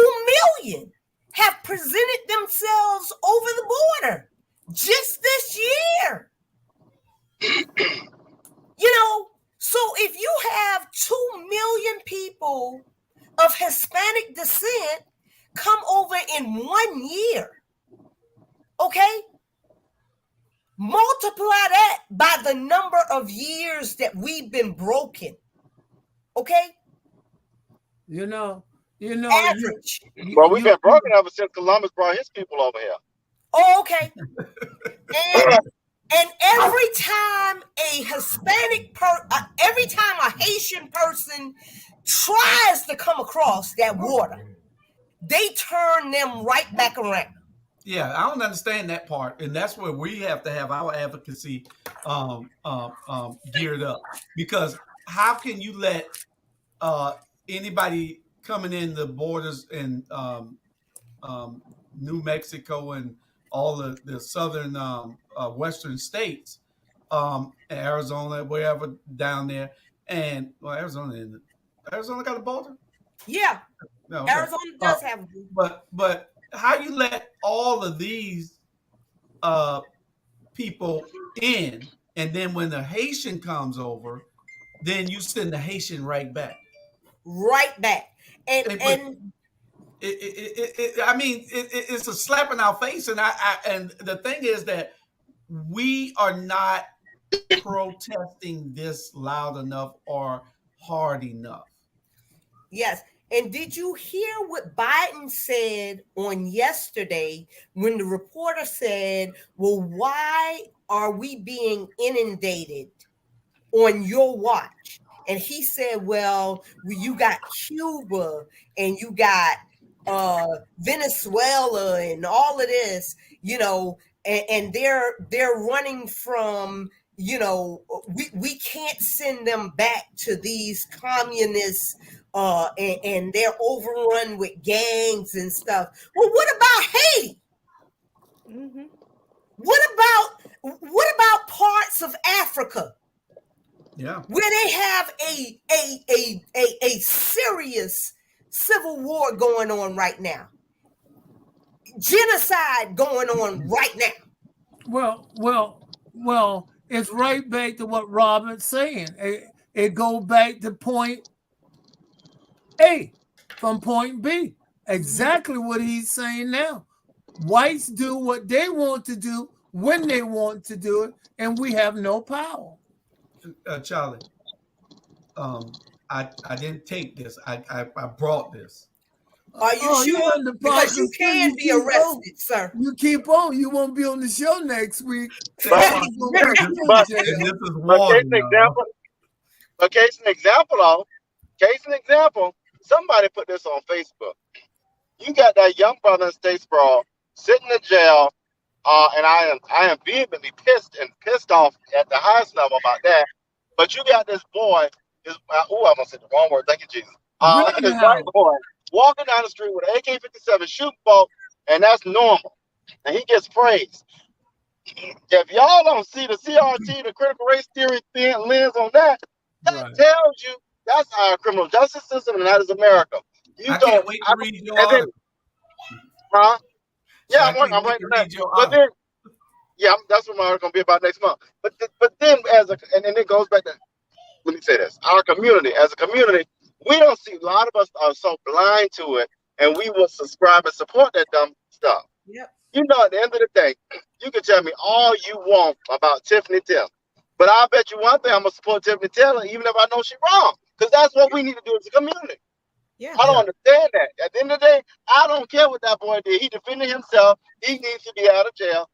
million have presented themselves over the border just this year. You know, so if you have 2 million people of Hispanic descent come over in 1 year, okay? Multiply that by the number of years that we've been broken, okay? You know. Average. Well, we've been broken ever since Columbus brought his people over here. Oh, okay. And every time a Hispanic every time a Haitian person tries to come across that water, they turn them right back around. Yeah, I don't understand that part, and that's where we have to have our advocacy geared up. Because how can you let anybody coming in the borders in New Mexico and all the southern western states, Arizona, wherever down there, and Arizona got a border? Yeah, no, okay. Arizona does have a border. But how you let all of these people in, and then when the Haitian comes over, then you send the Haitian right back. Right back. And it's a slap in our face, and and the thing is that we are not protesting this loud enough or hard enough. Yes. And did you hear what Biden said on yesterday when the reporter said, well, why are we being inundated on your watch? And he said, well, you got Cuba and you got Venezuela and all of this, you know, and they're running from, we can't send them back to these communists, and they're overrun with gangs and stuff. Well, what about Haiti? Mm-hmm. What about parts of Africa? Yeah, where they have a serious civil war going on right now, genocide going on right now. Well, it's right back to what Robert's saying. It goes back to point A from point B. Exactly what he's saying now. Whites do what they want to do when they want to do it, and we have no power. Charlie, I didn't take this. I brought this. Are you sure? Because you can be arrested, sir. You keep on. You won't be on the show next week. But case in example, somebody put this on Facebook. You got that young brother in Statesboro sitting in jail, and I am vehemently pissed off at the highest level about that. But you got this boy, I'm gonna say the wrong word. Thank you, Jesus. This white boy walking down the street with an AK-57 shooting folk, and that's normal, and he gets praised. If y'all don't see the CRT, the critical race theory lens on that, tells you that's our criminal justice system, and that is America. I can't wait to read your article. Yeah, I'm writing that. But then, that's what my article gonna be about next month. But then, and then it goes back to, let me say this: our community, as a community, we don't see. A lot of us are so blind to it, and we will subscribe and support that dumb stuff. Yep. At the end of the day, you can tell me all you want about Tiffany Taylor, but I bet you one thing: I'm gonna support Tiffany Taylor, even if I know she's wrong, because that's what we need to do as a community. Yeah. I don't understand that. At the end of the day, I don't care what that boy did. He defended himself. He needs to be out of jail.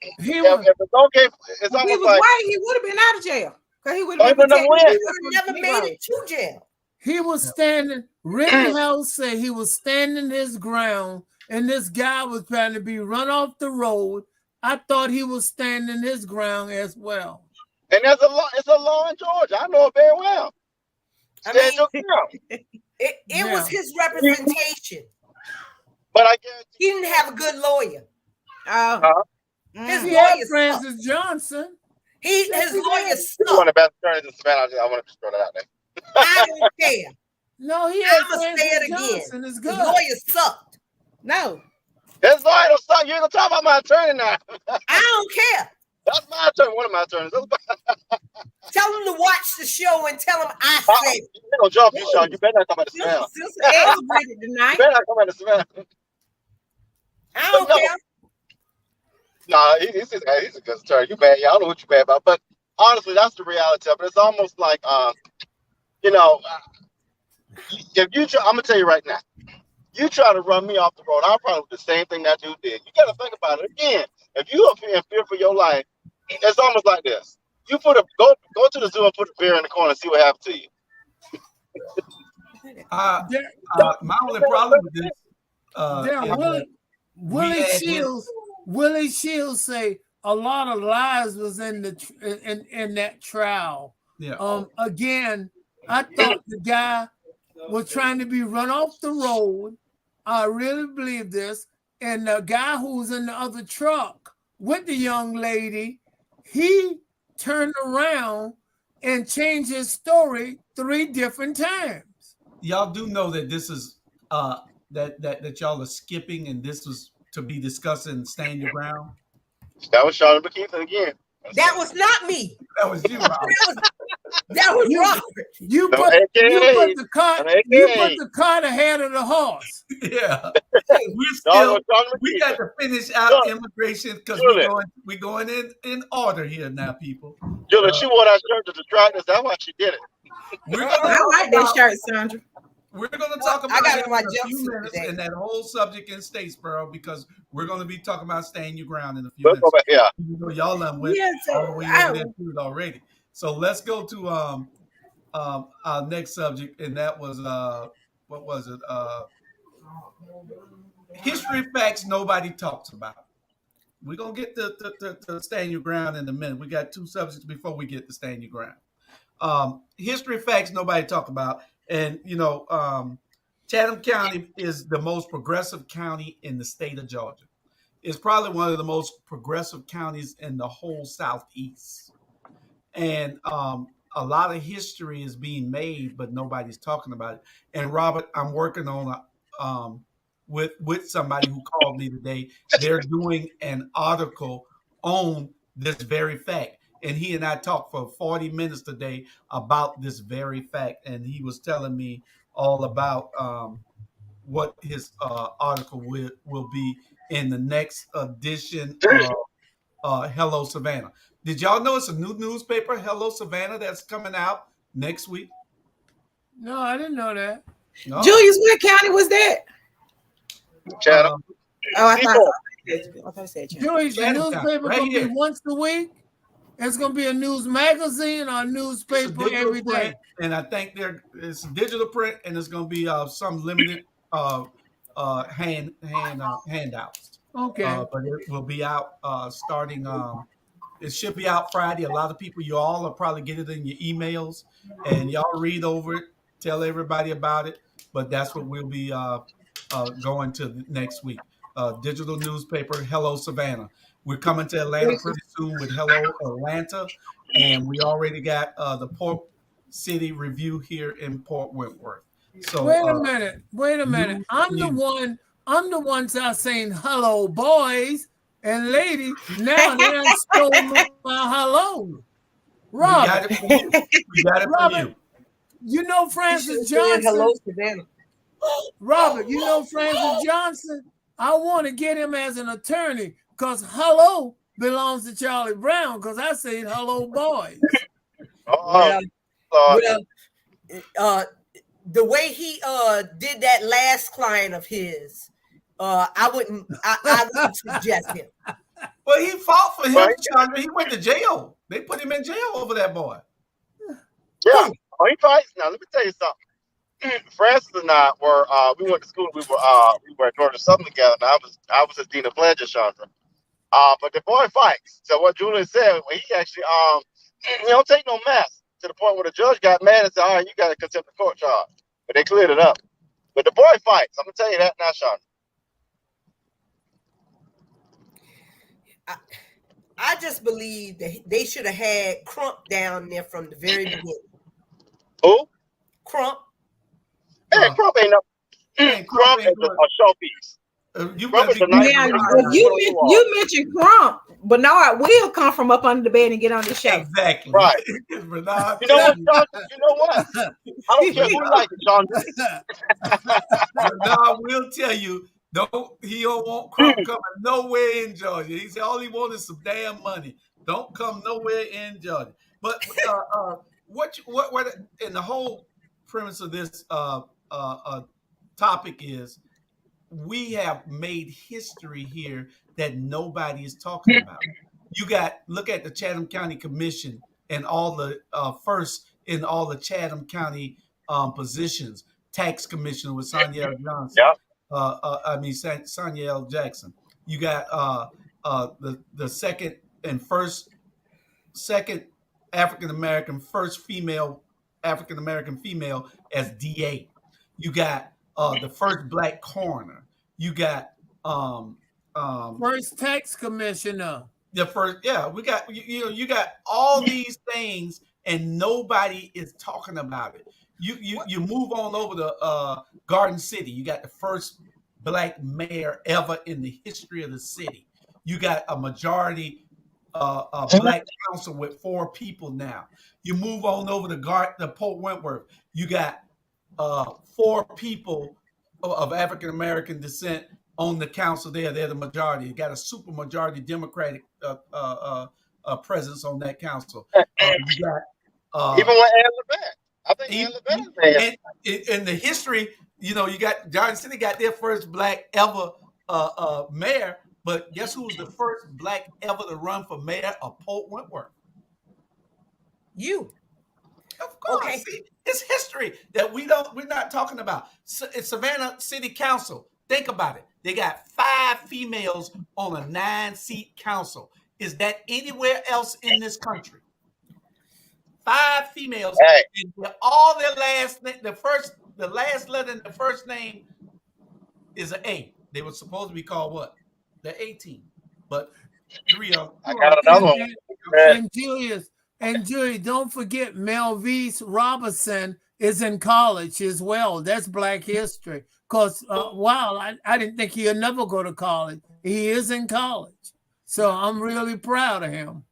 If it's okay, it's almost he was like white, he would have been out of jail. Because he would have never made it to jail. He was standing, Rittenhouse said he was standing his ground, and this guy was trying to be run off the road. I thought he was standing his ground as well. And there's a law, it's a law in Georgia. I know it very well. It was his representation. But I guess he didn't have a good lawyer. His He lawyer had Francis Johnson. His lawyer sucked. One of the best attorneys in Savannah. I want to just throw that out there. I don't care. No, he had I'm gonna say it Johnson. again. His lawyer sucked. No. His lawyer don't suck. You're gonna talk about my attorney now. I don't care. That's my attorney. One of my attorneys. Tell him to watch the show and tell him I said it. You're gonna jump you, Sean. You better not come out the smell. You better not come out the smell. I don't care. Nah, he's a good attorney. You bad? Yeah, I don't know what you bad about, but honestly, that's the reality of it. It's almost like, if you try, I'm gonna tell you right now, you try to run me off the road, I'll probably do the same thing that dude did. You got to think about it again. If you are in fear for your life, it's almost like this: you go to the zoo and put a bear in the corner and see what happens to you. My only problem with this, Willie Shields say a lot of lies was in that trial. Yeah. Again, I thought the guy was trying to be run off the road. I really believe this. And the guy who was in the other truck with the young lady, he turned around and changed his story 3 different times. Y'all do know that this is that y'all are skipping, and this was to be discussed in Stand Your Ground. That was Charlotte McKeithen again. That was not me. That was you, Robert. that was Robert. You put the cart ahead of the horse. Yeah. We got to finish out immigration because we're going in order here now, people. Julia, she wore that shirt to distract us. That's why she did it. I like that shirt, Sandra. We're going to talk about it in a few minutes and that whole subject in Statesboro, because we're going to be talking about Stand Your Ground in a few minutes. Yeah. Y'all done went all the way over there through it already. So let's go to our next subject, and that was what was it? History facts nobody talks about. We're gonna get to stand your ground in a minute. We got 2 subjects before we get to stand your ground. History facts nobody talk about, and Chatham County is the most progressive county in the state of Georgia. It's probably one of the most progressive counties in the whole Southeast, and a lot of history is being made, but nobody's talking about it. And Robert, I'm working on with somebody who called me today. They're doing an article on this very fact, and he and I talked for 40 minutes today about this very fact, and he was telling me all about what his article will be in the next edition of Hello Savannah. Did y'all know it's a new newspaper, Hello Savannah, that's coming out next week? No, I didn't know that. No. Julius, what county was that? Chatham. I thought I said Chatham. Julius, the Chatham newspaper right gonna here. be once a week. It's gonna be a news magazine or a It's a newspaper digital every day. print, and I think it's a digital print, and it's going to be some limited handouts. Okay. But it will be out starting. It should be out Friday. A lot of people, you all will probably get it in your emails, and y'all read over it, tell everybody about it. But that's what we'll be going to next week. Digital newspaper, Hello Savannah. We're coming to Atlanta pretty soon with Hello Atlanta, and we already got the Port City Review here in Port Wentworth. So wait a minute. I'm the one that's saying hello, boys and ladies. Now they done stole my hello. Robert, we got it for you. You know Francis Hello, Johnson. Savannah. Robert, you know Francis Johnson. I want to get him as an attorney because hello belongs to Charlie Brown because I said hello, boys. The way he did that last client of his, I wouldn't suggest him. Well, he fought for him, Chandra. He went to jail. They put him in jail over that boy. Yeah. Oh, he fights. Now, let me tell you something. Francis and I were we went to school. We were at Georgia Southern together. And I was his dean of pledges, Chandra. But the boy fights. So what Julian said, well, he actually he don't take no mess to the point where the judge got mad and said, "All right, you got a contempt of court charge." But they cleared it up. But the boy fights. I'm gonna tell you that now, Chandra. I just believe that they should have had Crump down there from the very beginning. Who? Crump. Hey, Crump ain't no. Crump is a showpiece. You mentioned Crump, but now I will come from up under the bed and get on the show. Exactly. Right. You know what, John? You know what? I don't care who like it, John. I will tell you, he don't want Crump coming nowhere in Georgia. He said all he wants is some damn money. Don't come nowhere in Georgia. But what in the whole premise of this topic is, we have made history here that nobody is talking about. Look at the Chatham County Commission and all the first in all the Chatham County positions. Tax Commissioner with Sonia Johnson. Yep. Sonia L. Jackson. You got the second African American, first female African American female as DA. You got the first black coroner. You got first tax commissioner. The first, we got you got all these things, and nobody is talking about it. You move on over to Garden City. You got the first black mayor ever in the history of the city. You got a majority black council with 4 people now. You move on over to Port Wentworth. You got 4 people of African American descent on the council there. They're the majority. You got a super majority Democratic presence on that council. You got even with Ann Levant. I think Ann Levant in the history, you got Garden City got their first black ever mayor, but guess who was the first black ever to run for mayor of Port Wentworth? You. Of course. Okay. See, it's history that we're not talking about. Savannah City Council, Think about it. They got 5 females on a 9-seat council. Is that anywhere else in this country? 5 females. Hey. All their last name, the last letter in the first name is an A. They were supposed to be called what? The A team. But 3 of them. I got another one. And Julius, don't forget Melvise Robinson is in college as well. That's Black history. Because, I didn't think he'd never go to college. He is in college. So I'm really proud of him.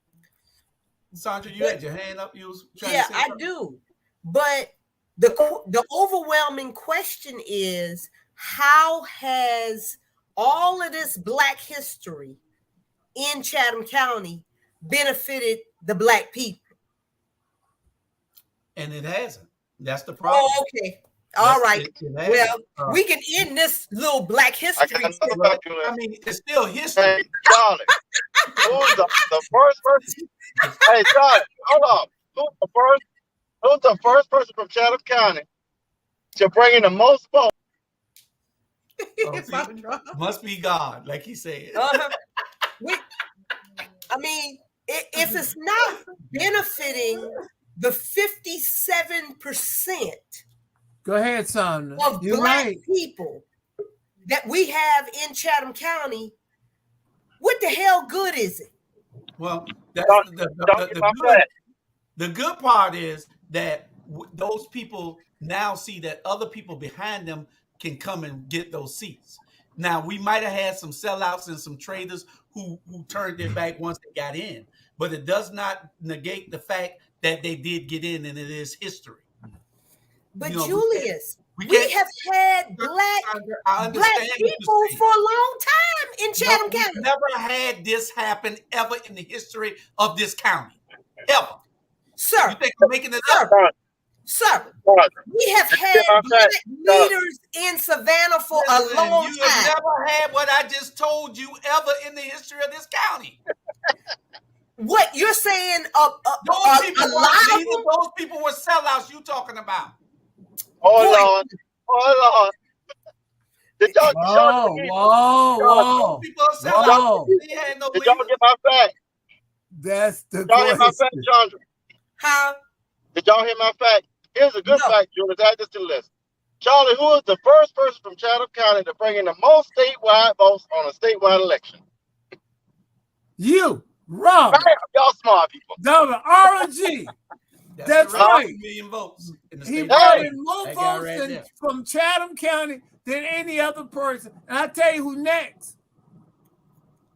Sandra, you had your hand up. You was trying Yeah, to say I something? do. But the overwhelming question is, how has all of this Black history in Chatham County benefited the Black people? And it hasn't. That's the problem. Oh, okay. All right. Well, we can end this little Black history. I mean, it's still history. Hey, Charlie, who's the first person? Hey, Charlie, hold on. Who's the first person from Chatham County to bring in the most votes? Must be God, like he said. I mean, if it's not benefiting the 57%. Go ahead, Sandra. Of You're Black right. people that we have in Chatham County, what the hell good is it? Well, that's the good part is that those people now see that other people behind them can come and get those seats. Now, we might have had some sellouts and some traders who turned their back once they got in, but it does not negate the fact that they did get in, and it is history. But Julius, we have had black people for a long time in Chatham County. We've never had this happen ever in the history of this county, ever. Sir, you think I'm making it up? Sir, we have had black leaders in Savannah for a long time. You have never had what I just told you ever in the history of this county. What you're saying? Those people were sellouts. You talking about? Oh Lord! Did y'all? Whoa! Did y'all get my fact? That's the Did y'all hear my fact, Chandra? How? Did y'all hear my fact? Here's a good fact, Julius. Add this to the list. Charlie, who is the first person from Chatham County to bring in the most statewide votes on a statewide election? You, Rob. Y'all smart people. RNG. That's right. Million votes. He brought in more votes from Chatham County than any other person. And I tell you who next.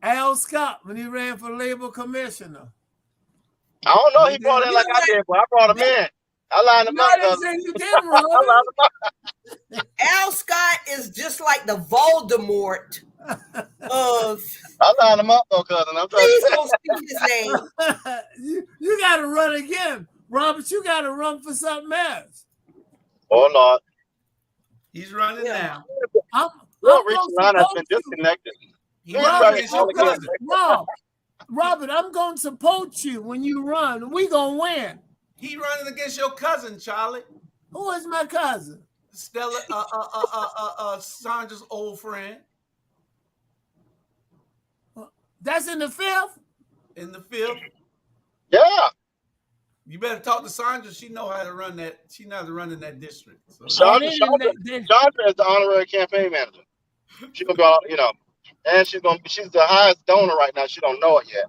Al Scott, when he ran for labor commissioner. I don't know. He brought in like I did, but I brought him in. I lined him up. You didn't run. Al Scott is just like the Voldemort of. I lined him up though, cousin. Please don't speak his name. You got to run again. Robert, you got to run for something else. Oh, Lord. He's running now. Ron has been disconnected. Robert, I'm going to support you when you run. We going to win. He running against your cousin, Charlie. Who is my cousin? Stella, Sandra's old friend. That's in the 5th? In the 5th? Yeah. You better talk to Sandra. She know how to run that. She knows how to run in that district. So. Chandra is the honorary campaign manager. She's gonna go, and she's the highest donor right now. She don't know it yet,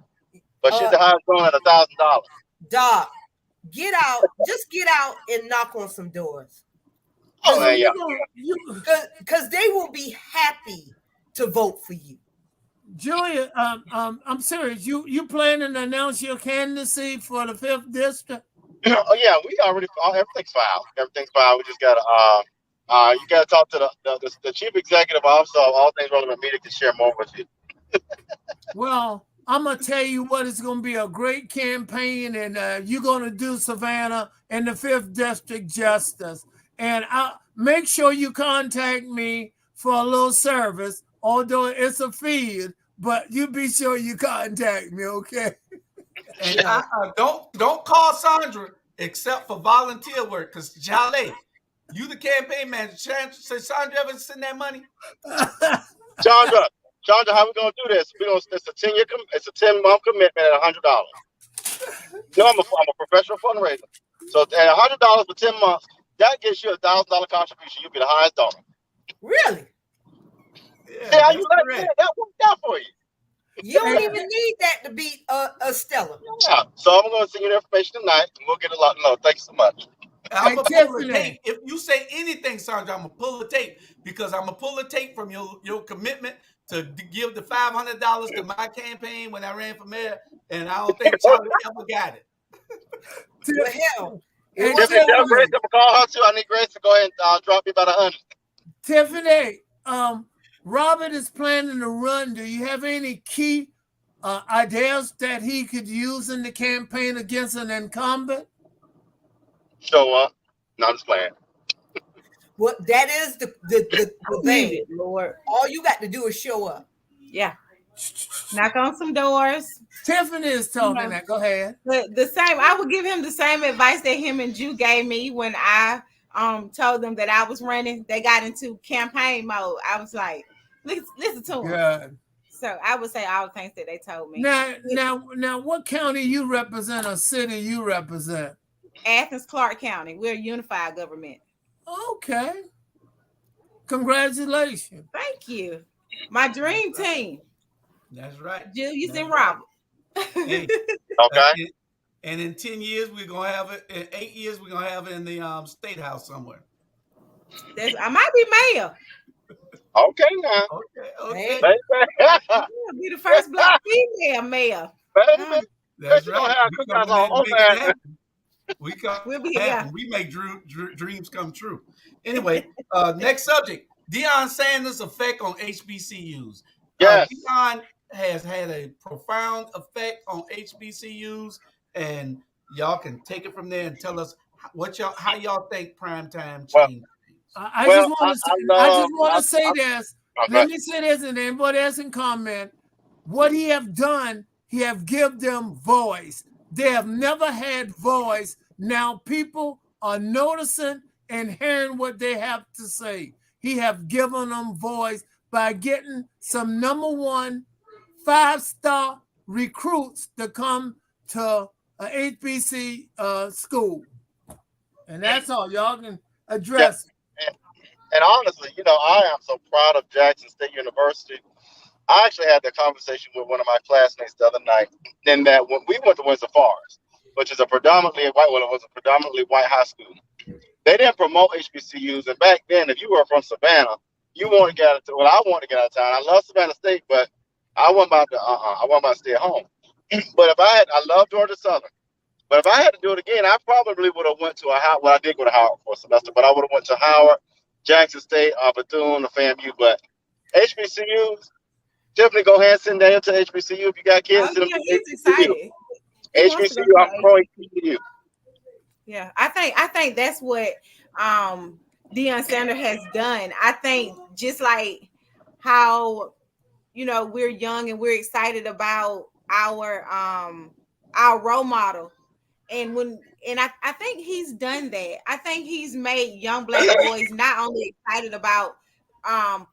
but she's the highest donor at $1,000. Doc, get out. Just get out and knock on some doors. Oh man, yeah. Because they will be happy to vote for you. Julia, I'm serious. You planning to announce your candidacy for the 5th district? Oh yeah, we already everything's filed. Everything's filed. We just gotta you gotta talk to the chief executive officer of All Things Relevant Media to share more with you. Well, I'm gonna tell you what, it's gonna be a great campaign, and you're gonna do Savannah and the 5th district justice. And I'll make sure you contact me for a little service, although it's a feed. But you be sure you contact me, okay? And don't call Sandra except for volunteer work, because Charlie, You the campaign manager. Sandra ever send that money? Chandra, how we gonna do this? It's a 10-year, it's a 10-month commitment at $100. You know, I'm a professional fundraiser. So at $100 for 10 months, that gets you $1,000 contribution. You'll be the highest donor. Really? Yeah, you like that? That worked out for you. You don't even need that to be a Stella. Yeah. So I'm going to send you the information tonight, and we'll get a lot. No, thank you so much. I'm gonna pull the tape. If you say anything, Sandra, I'm gonna pull the tape because I'm gonna pull the tape from your commitment to give the $500 to my campaign when I ran for mayor, and I don't think Charlie ever got it. Well, hell, Tiffany, tell Grace to call her too. I need Grace to go ahead and drop me about 100. Tiffany, Robert is planning to run. Do you have any key ideas that he could use in the campaign against an incumbent? Show up. No, I'm just playing. Well, that is the thing, Lord. All you got to do is show up. Yeah. Knock on some doors. Tiffany is talking that. Go ahead. The same. I would give him the same advice that him and Jew gave me when I told them that I was running. They got into campaign mode. I was like, listen to them. Good. So I would say all the things that they told me. Now, what county you represent or city you represent? Athens, Clark County. We're a unified government. Okay. Congratulations. Thank you. My dream team. That's right. Julius and Robert. Hey, okay. And in 10 years, we're gonna have it. In 8 years, we're gonna have it in the state house somewhere. I might be mayor. Okay now. Okay. I'll be the first black female mayor. That's right. We'll be here. We make dreams come true. Anyway, next subject: Deon Sanders' effect on HBCUs. Yes, Deon has had a profound effect on HBCUs, and y'all can take it from there and tell us how y'all think primetime changed. I just want to say this. Let me say this, and anybody else can comment. What he have done, he have given them voice. They have never had voice. Now people are noticing and hearing what they have to say. He have given them voice by getting some number 1 5-star recruits to come to a HBC school. And that's all. Y'all can address it. And honestly, I am so proud of Jackson State University. I actually had that conversation with one of my classmates the other night. In that when we went to Windsor Forest, which is a predominantly white high school, they didn't promote HBCUs. And back then, if you were from Savannah, you wanted to get out of town. Well, I wanted to get out of town. I love Savannah State, but I wasn't about to stay at home. But I love Georgia Southern. But if I had to do it again, I probably would have went to Howard. I did go to Howard for a semester, but I would have went to Howard, Jackson State, Bethune, or FAMU. But HBCUs, definitely go ahead and send Daniel to HBCU if you got kids. He's excited. HBCU, I'm pro HBCU. Yeah, I think that's what Deon Sanders has done. I think just like how we're young and we're excited about our role model, and I think he's done that. I think he's made young black boys not only excited about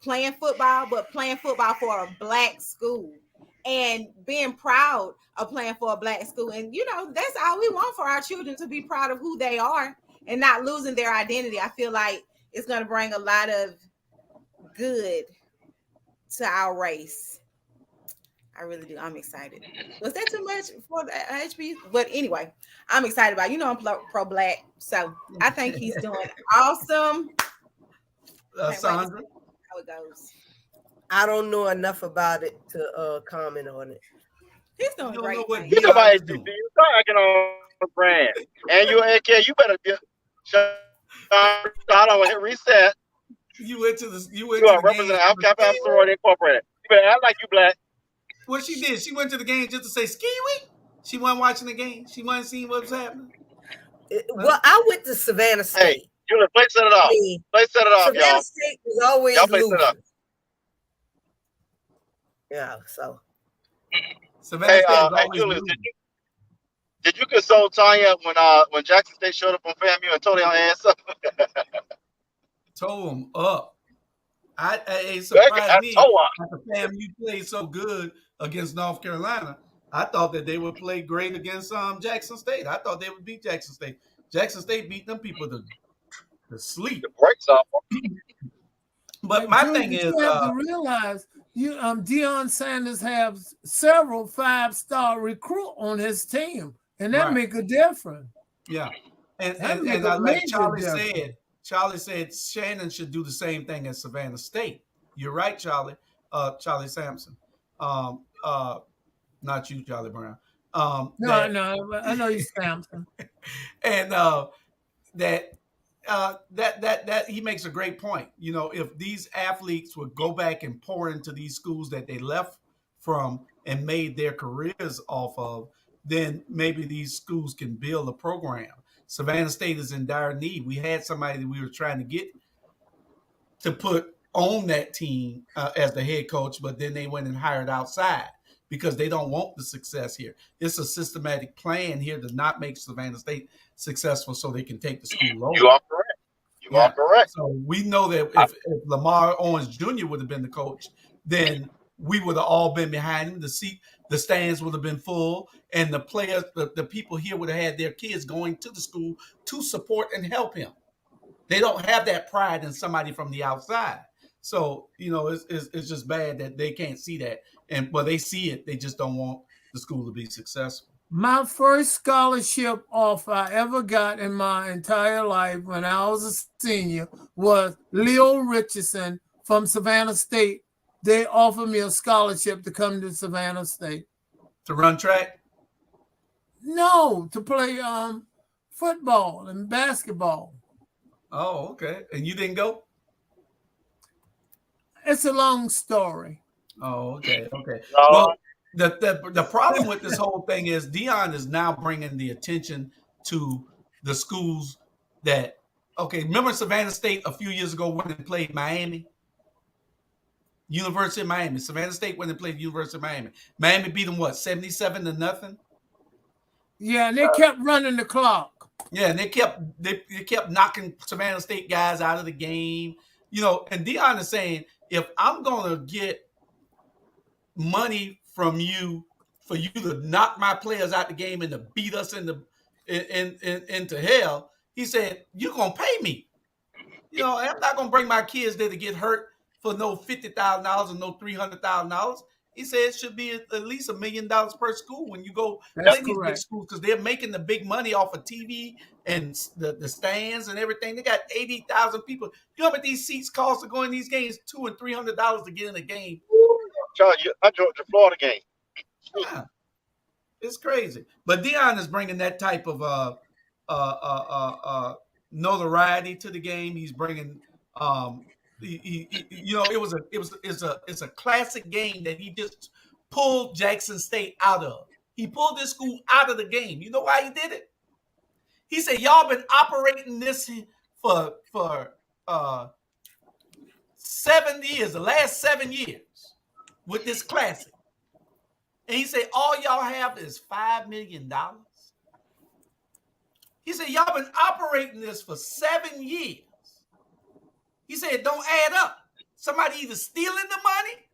playing football, but playing football for a black school and being proud of playing for a black school. And that's all we want for our children, to be proud of who they are and not losing their identity. I feel like it's going to bring a lot of good to our race. I really do. I'm excited. Was that too much for the HB? But anyway, I'm excited about it. I'm pro-black, so I think he's doing awesome. Sandra, how it goes. I don't know enough about it to comment on it. He's doing great. You know about HBCU. You start acting on the brand, and you better get shut on and hit reset. You went to are representing Alpha Kappa Sorority Incorporated. You better act like you black. What she did, she went to the game just to say ski-wee. She wasn't watching the game. She wasn't seeing what was happening. Well, I went to Savannah State. Hey, Julie, play set it off. Play set it off, Savannah y'all. State was always y'all play set it up. Yeah, so. Savannah State hey Julie, did you console Tanya when Jackson State showed up on FAMU and told her ass up? Tore them up. It surprised me that the FAMU played so good against North Carolina. I thought that they would play great against Jackson State. I thought they would beat Jackson State. Jackson State beat them people to sleep. The brakes off. But my thing is, you have to realize, Deon Sanders has several 5-star recruit on his team, and that make a difference. Yeah, and like Charlie said Shannon should do the same thing as Savannah State. You're right, Charlie. Charlie Sampson. Not you, Charlie Brown. No, I know you, Sampson. And that he makes a great point. You know, if these athletes would go back and pour into these schools that they left from and made their careers off of, then maybe these schools can build a program. Savannah State is in dire need. We had somebody that we were trying to get to put on that team as the head coach, but then they went and hired outside because they don't want the success here. It's a systematic plan here to not make Savannah State successful so they can take the school over. You are correct. You are correct. So we know that if Lamar Owens Jr. would have been the coach, then we would have all been behind him. The stands would have been full, and the players, the people here would have had their kids going to the school to support and help him. They don't have that pride in somebody from the outside. So, you know, it's just bad that they can't see that. But they see it. They just don't want the school to be successful. My first scholarship offer I ever got in my entire life when I was a senior was Leo Richardson from Savannah State. They offered me a scholarship to come to Savannah State. To run track? No, to play football and basketball. Oh, okay. And you didn't go? It's a long story. Oh, okay. Well, the problem with this whole thing is Deon is now bringing the attention to the schools that, remember Savannah State a few years ago went and played Miami? University of Miami. Savannah State went and played University of Miami. Miami beat them, 77-0? Yeah, and they kept running the clock. Yeah, and they kept knocking Savannah State guys out of the game. You know, and Deon is saying, if I'm going to get money from you for you to knock my players out the game and to beat us into hell, he said, you're going to pay me. You know, I'm not going to bring my kids there to get hurt for no $50,000 or no $300,000. He said it should be at least $1 million per school when you go play these big schools, because they're making the big money off of TV and the stands and everything. They got 80,000 people. You know what these seats cost to go in these games? $200 and $300 to get in a game. Charlie, I drove the Florida game. Yeah. It's crazy. But Deon is bringing that type of notoriety to the game. He's bringing it's a classic game that he just pulled Jackson State out of. He pulled this school out of the game. You know why he did it? He said, y'all been operating this for 7 years, the last 7 years with this classic. And he said, all y'all have is $5 million. He said, y'all been operating this for 7 years. He said, it don't add up. Somebody either stealing the money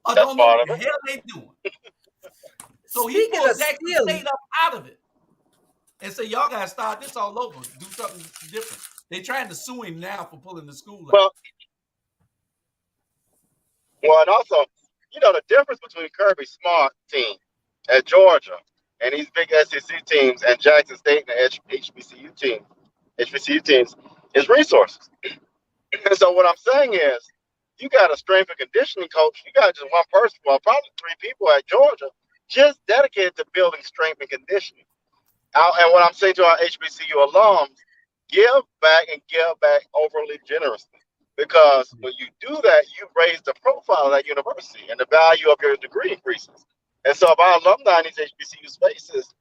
or don't know what the hell they doing. So he pulled Jackson State up out of it and said, y'all got to start this all over. Do something different. They trying to sue him now for pulling the school out. Well, and also, you know, the difference between Kirby Smart's team at Georgia and these big SEC teams and Jackson State and the HBCU teams is resources. And so what I'm saying is, you got a strength and conditioning coach. You got just one person, well, probably 3 people at Georgia, just dedicated to building strength and conditioning. And what I'm saying to our HBCU alums, give back and give back overly generously. Because when you do that, you raise the profile of that university and the value of your degree increases. And so if our alumni in these HBCU spaces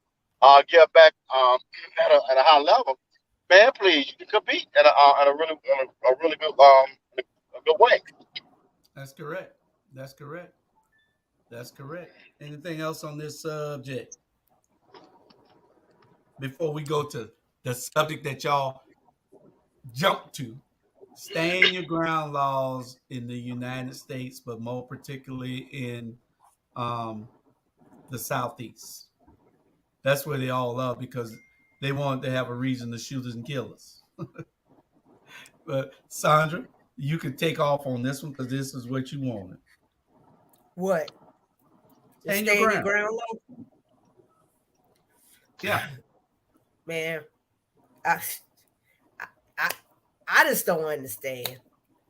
give back at a high level, man, please, you can compete at a really good way. That's correct. Anything else on this subject before we go to the subject that y'all jumped to? stand your ground laws in the United States, but more particularly in the Southeast. That's where they all are because they want to have a reason to shoot us and kill us. But Sandra, you can take off on this one because this is what you wanted. What? Stand your ground. Low? Yeah. Man, I just don't understand.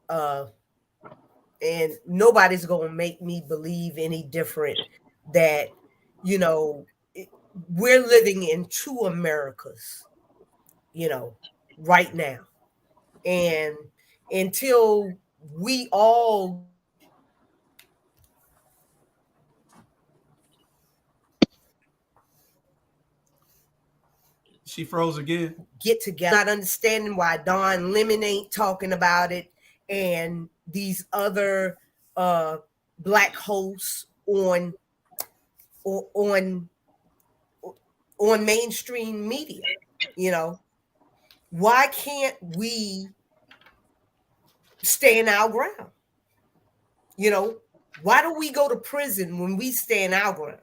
And nobody's gonna make me believe any different that, you know, we're living in two Americas, you know, right now. And until we all she froze again. Get together, not understanding why Don Lemon ain't talking about it, and these other black hosts on mainstream media. You know, why can't we stand our ground? You know, why do we go to prison when we stand our ground?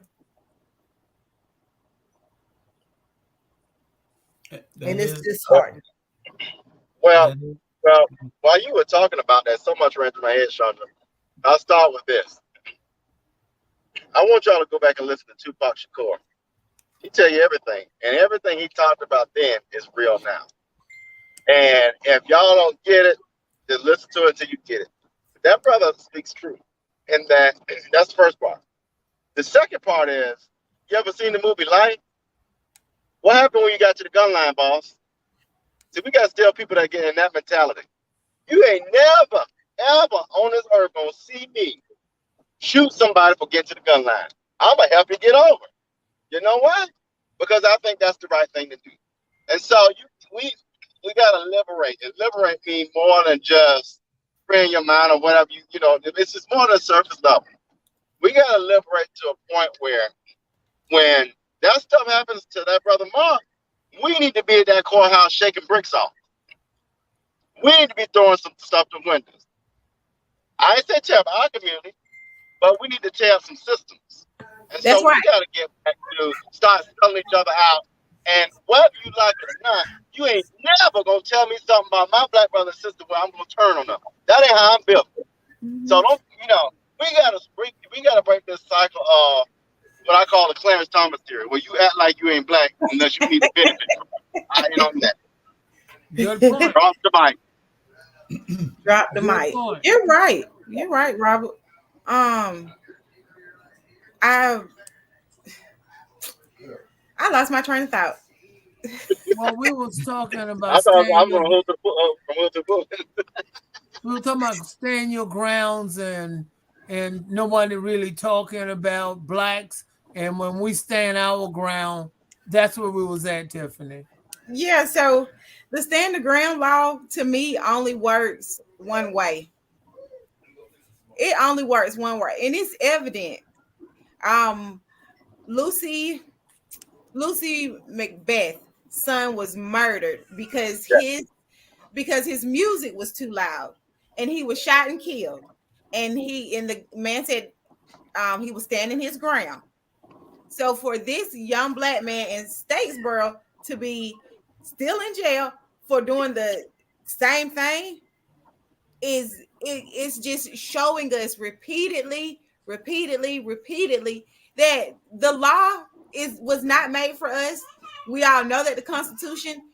And it's disheartening. Well, while you were talking about that, so much ran through my head, Chandra. I'll start with this. I want y'all to go back and listen to Tupac Shakur. He tell you everything, and everything he talked about then is real now. And if y'all don't get it, just listen to it until you get it. That brother speaks truth, and that's the first part. The second part is, you ever seen the movie Life? What happened when you got to the gun line, boss? See, we got to tell people that get in that mentality. You ain't never, ever on this earth gonna see me shoot somebody for getting to the gun line. I'm gonna help you get over. You know why? Because I think that's the right thing to do. And so we gotta liberate. And liberate means more than just freeing your mind or whatever. You know, it's just more than the surface level. We gotta liberate to a point where when that stuff happens to that brother Mark, we need to be at that courthouse shaking bricks off. We need to be throwing some stuff to windows. I ain't say tear up our community, but we need to tear up some systems. And That's so right. we got to get back to start selling each other out. And whether you like it or not, you ain't never going to tell me something about my black brother and sister where I'm going to turn on them. That ain't how I'm built. Mm-hmm. So don't, we got to break this cycle of what I call the Clarence Thomas theory, where you act like you ain't black unless you need the benefit. I ain't on that. Good point. Drop the mic. Drop the mic. You're right. You're right, Robert. I lost my train of thought. Well, we was talking about. I thought I'm going to hold the book. We were talking about stand your grounds and nobody really talking about blacks. And when we stand our ground, that's where we was at, Tiffany. Yeah, so the stand the ground law to me only works one way. It only works one way, and it's evident. Lucy Macbeth's son was murdered because his music was too loud, and he was shot and killed. And the man said he was standing his ground. So for this young black man in Statesboro to be still in jail for doing the same thing it's just showing us repeatedly that the law was not made for us. We all know that the Constitution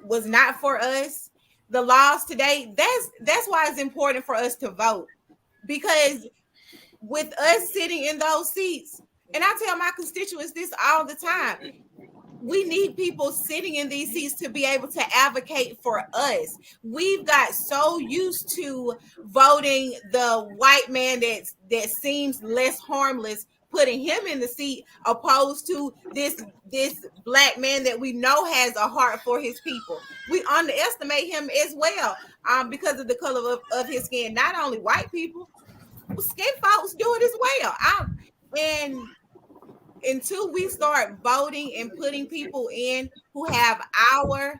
was not for us. The laws today, that's why it's important for us to vote, because with us sitting in those seats, and I tell my constituents this all the time, we need people sitting in these seats to be able to advocate for us. We've got so used to voting the white man that seems less harmless, putting him in the seat, opposed to this black man that we know has a heart for his people. We underestimate him as well because of the color of his skin. Not only white people, skin folks do it as well. And until we start voting and putting people in who have our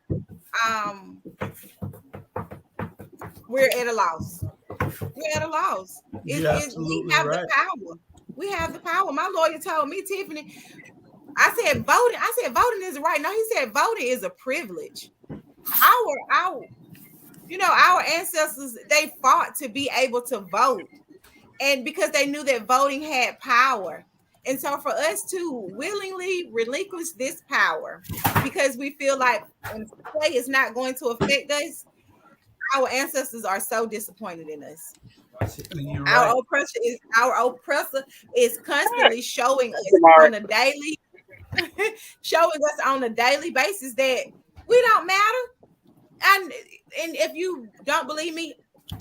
we're at a loss. We're at a loss. We have the power. We have the power. My lawyer told me, Tiffany, I said voting isn't right. No, he said voting is a privilege. Our ancestors, they fought to be able to vote, and because they knew that voting had power. And so for us to willingly relinquish this power because we feel like play is not going to affect us, our ancestors are so disappointed in us. Our oppressor is constantly showing us on a daily basis that we don't matter. And if you don't believe me,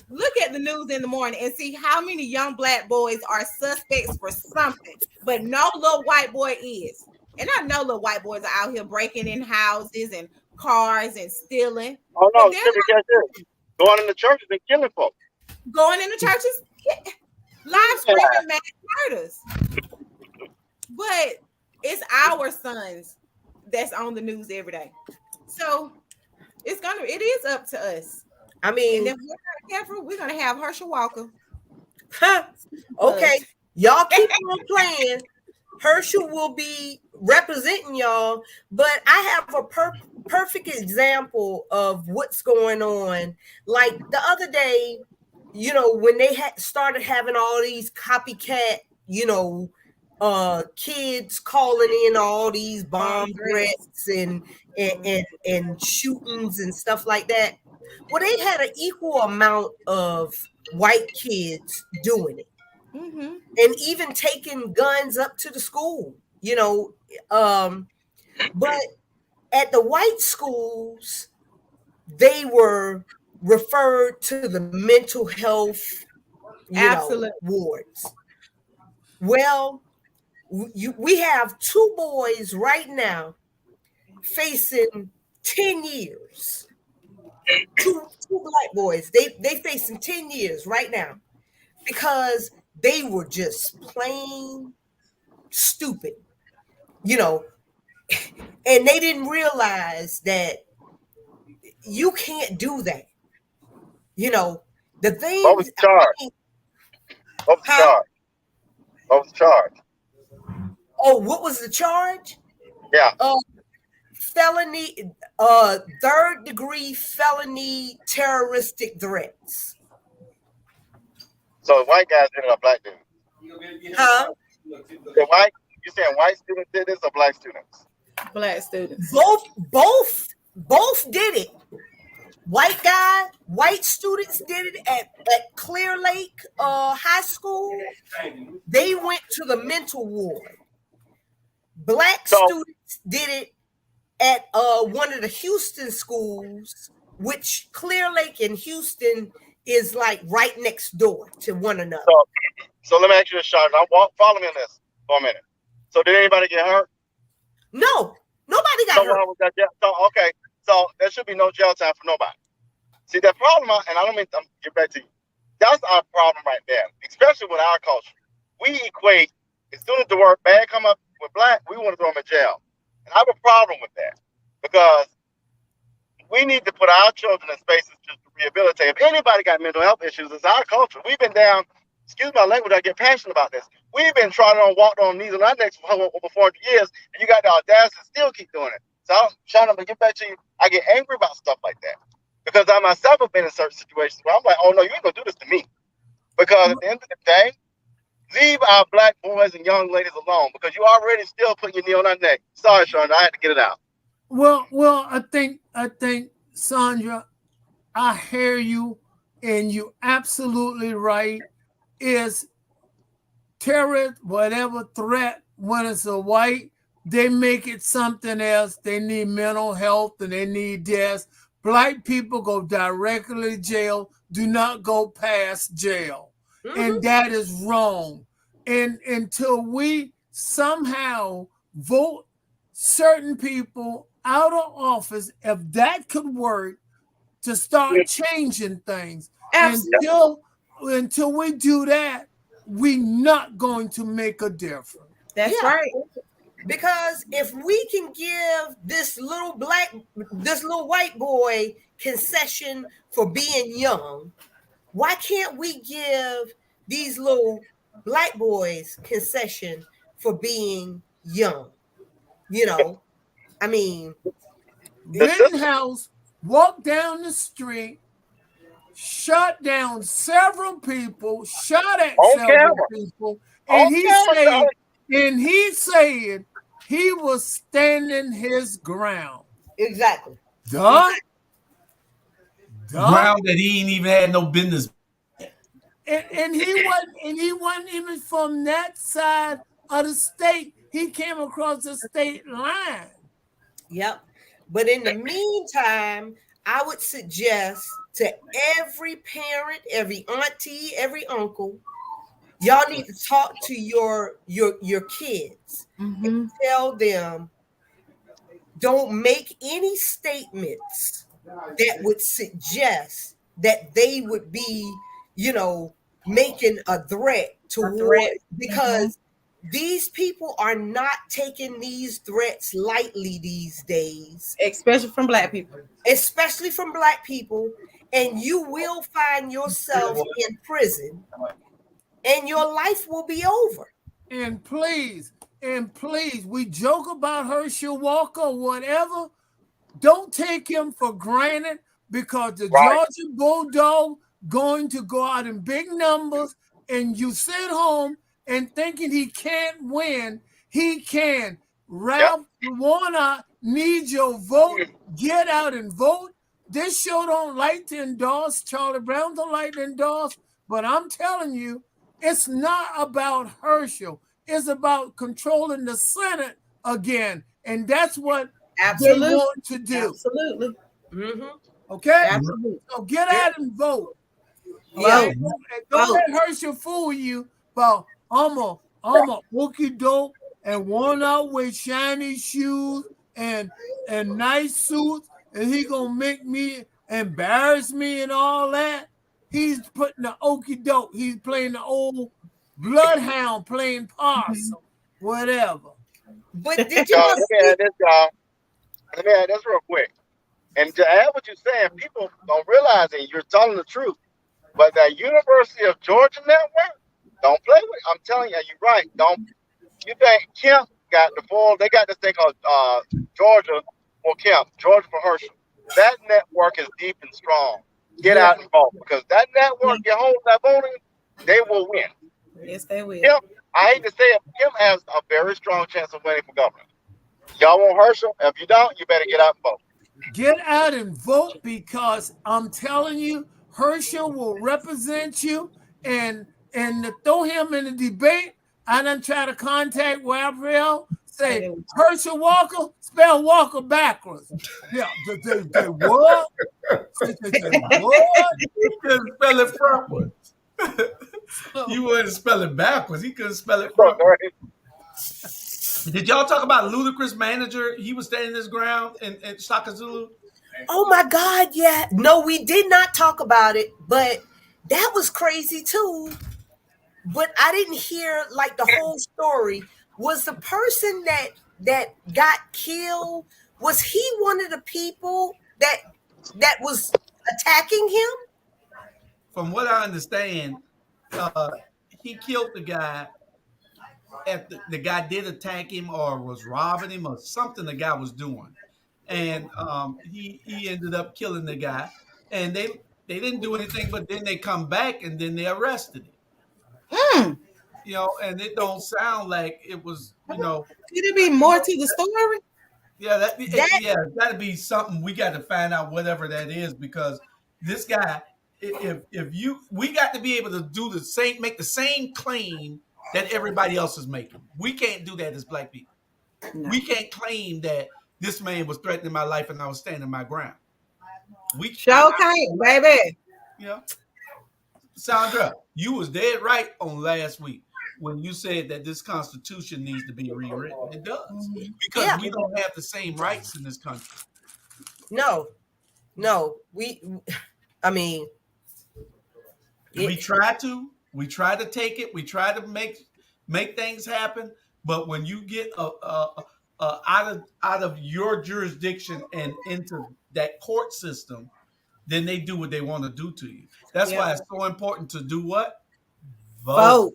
look at the news in the morning and see how many young black boys are suspects for something, but no little white boy is. And I know little white boys are out here breaking in houses and cars and stealing. Oh no, going in the churches and killing folks. Going in the churches, live screaming mass murders. But it's our sons that's on the news every day. So it is up to us. I mean, and if we're not careful, we're gonna have Herschel Walker. Okay, y'all keep on playing. Herschel will be representing y'all, but I have a perfect example of what's going on. Like the other day, when they started having all these copycat, kids calling in all these bomb threats and shootings and stuff like that. Well, they had an equal amount of white kids doing it. Mm-hmm. And even taking guns up to the school, but at the white schools, they were referred to the mental health wards. Well, we have 2 boys right now facing 10 years. Two black boys, they facing 10 years right now because they were just plain stupid, and they didn't realize that you can't do that. The thing. What was the charge? What was the charge? Oh, what was the charge? Yeah. Felony, 3rd-degree felony terroristic threats. So white guys did it or black dudes? Huh? You saying white students did this or black students? Black students. Both did it. White students did it at Clear Lake High School. They went to the mental ward. Black students did it at one of the Houston schools, which Clear Lake and Houston is like right next door to one another. So let me ask you this, Sean. Follow me on this for a minute. So did anybody get hurt? No, nobody got hurt. Okay, so there should be no jail time for nobody. See, that problem, and I don't mean to get back to you. That's our problem right there, especially with our culture. We equate, as soon as the word bad come up with black, we want to throw them in jail. And I have a problem with that because we need to put our children in spaces just to rehabilitate. If anybody got mental health issues, it's our culture. We've been down, excuse my language, I get passionate about this. We've been walked on knees and our necks for over 400 years, and you got the audacity to still keep doing it. So, Sean, I'm going to get back to you. I get angry about stuff like that because I myself have been in certain situations where I'm like, oh, no, you ain't going to do this to me. Because at the end of the day, leave our black boys and young ladies alone because you already still putting your knee on our neck. Sorry, Sean, I had to get it out. Well, I think, Sandra, I hear you, and you absolutely right. Is terrorist, whatever threat, when it's a white, they make it something else. They need mental health and they need this. Black people go directly to jail, do not go past jail. Mm-hmm. And that is wrong. And until we somehow vote certain people out of office, if that could work to start changing things. Until we do that, we're not going to make a difference. That's right. Because if we can give this little white boy concession for being young, why can't we give these little black boys concession for being young? You know, I mean, Rittenhouse walked down the street, shot down several people, shot at several people, and he said he was standing his ground. Exactly. Duh. Ground that he ain't even had no business. And he wasn't even from that side of the state. He came across the state line. Yep. But in the meantime, I would suggest to every parent, every auntie, every uncle, y'all need to talk to your kids and tell them, don't make any statements that would suggest that they would be, making a threat because these people are not taking these threats lightly these days, especially from black people. And you will find yourself in prison and your life will be over. And please, we joke about Herschel Walker or whatever. Don't take him for granted, because the Georgia Bulldog going to go out in big numbers, and you sit home and thinking he can't win. He can. Ralph Warnock needs your vote. Get out and vote. This show don't like to endorse. Charlie Brown don't like to endorse. But I'm telling you, it's not about Herschel. It's about controlling the Senate again. And that's what they want to do. Absolutely. Okay? Absolutely. So get out and vote. Yeah. Don't let Herschel fool you about I'm a ookie doke and worn out with shiny shoes and nice suits, and he gonna make me embarrass me and all that. He's putting the okey doke. He's playing the old bloodhound playing possum, whatever. But did you let me add this real quick. And to add what you're saying, people don't realize it. You're telling the truth. But that University of Georgia network, don't play with it. I'm telling you, you're right. You think Kemp got the ball? They got this thing called Georgia for Kemp, Georgia for Herschel. That network is deep and strong. Get out and vote, because that network, get hold of that voting, they will win. Yes, they will. Kemp, I hate to say it, Kemp has a very strong chance of winning for governor. Y'all want Herschel? If you don't, you better get out and vote. Get out and vote, because I'm telling you, Herschel will represent you, and to throw him in the debate, I done try to contact Rabble, say Herschel Walker, spell Walker backwards. Yeah, they what? He couldn't spell it backwards. You wanted to spell it backwards. He couldn't spell it backwards. Did y'all talk about Ludacris' manager? He was standing his ground in Shaka Zulu. Oh my God, yeah. No, we did not talk about it, but that was crazy too. But I didn't hear like the whole story. Was the person that got killed, was he one of the people that was attacking him? From what I understand, he killed the guy. The guy did attack him or was robbing him or something the guy was doing. And he ended up killing the guy. And they didn't do anything, but then they come back and then they arrested him. And it don't sound like it was, Could it be more to the story? Yeah, that'd be something we got to find out, whatever that is, because this guy, we got to be able to make the same claim that everybody else is making. We can't do that as black people. No. We can't claim that this man was threatening my life and I was standing my ground. We can't, baby. Sandra, you was dead right on last week when you said that this Constitution needs to be rewritten. It does, because we don't have the same rights in this country. No, we try to take it. We try to make things happen, But when you get out of your jurisdiction and into that court system, then they do what they want to do to you. That's why it's so important to do what? Vote.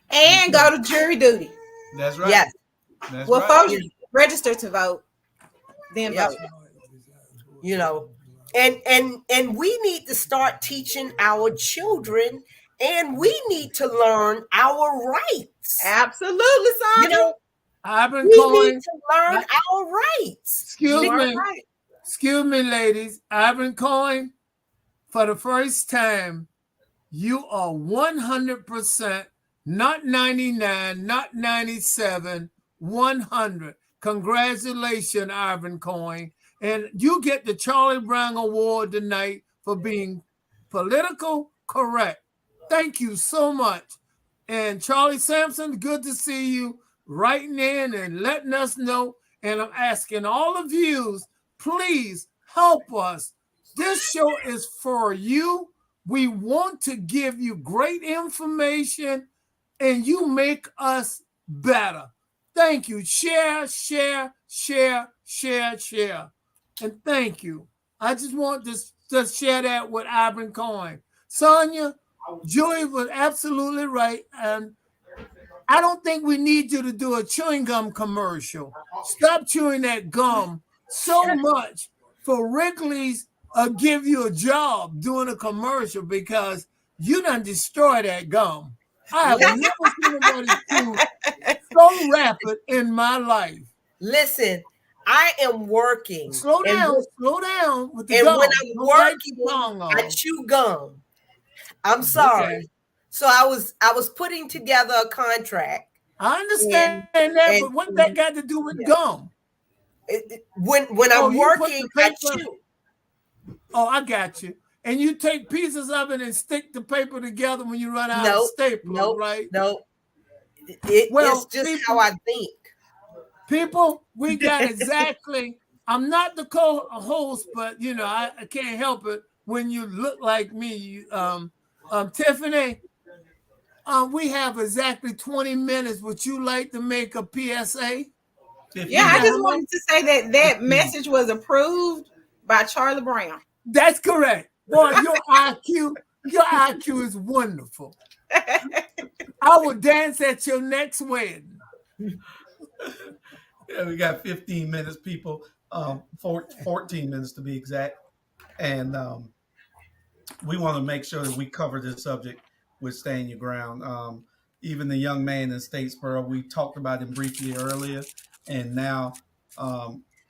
And go to jury duty. That's right. Yes. That's well, right. First register to vote, then vote. You know, and we need to start teaching our children, and we need to learn our rights. Absolutely, Sandra. You know, Ivan we Cohen, need to learn our rights. Excuse me, ladies. Ivan Cohen, for the first time, you are 100%, not 99, not 97, 100. Congratulations, Ivan Cohen. And you get the Charlie Brown Award tonight for being political correct. Thank you so much. And Charlie Sampson, good to see you writing in and letting us know. And I'm asking all of you, please help us. This show is for you. We want to give you great information, and you make us better. Thank you. Share. And thank you. I just want to share that with Ivan Cohen. Sonia, Joey was absolutely right. And I don't think we need you to do a chewing gum commercial. Stop chewing that gum so much. For Wrigley's, give you a job doing a commercial because you done destroy that gum. I have never seen anybody chew so rapid in my life. Listen, I am working. Slow down with the and gum. When I'm working, I chew gum. I'm sorry. Okay. So I was putting together a contract. I understand that, but what that got to do with gum? When I'm working, I chew. Oh, I got you. And you take pieces of it and stick the paper together when you run out of staples, right? No. It's just how I think. People, we got exactly. I'm not the co-host, but you know I can't help it when you look like me. Tiffany, we have exactly 20 minutes. Would you like to make a PSA? Yeah, I just wanted to say that message was approved by Charlie Brown. That's correct. Boy, your IQ is wonderful. I will dance at your next wedding. Yeah, we got 15 minutes, people. 14 minutes to be exact. And we want to make sure that we cover this subject with Stand Your Ground. Even the young man in Statesboro, we talked about him briefly earlier. And now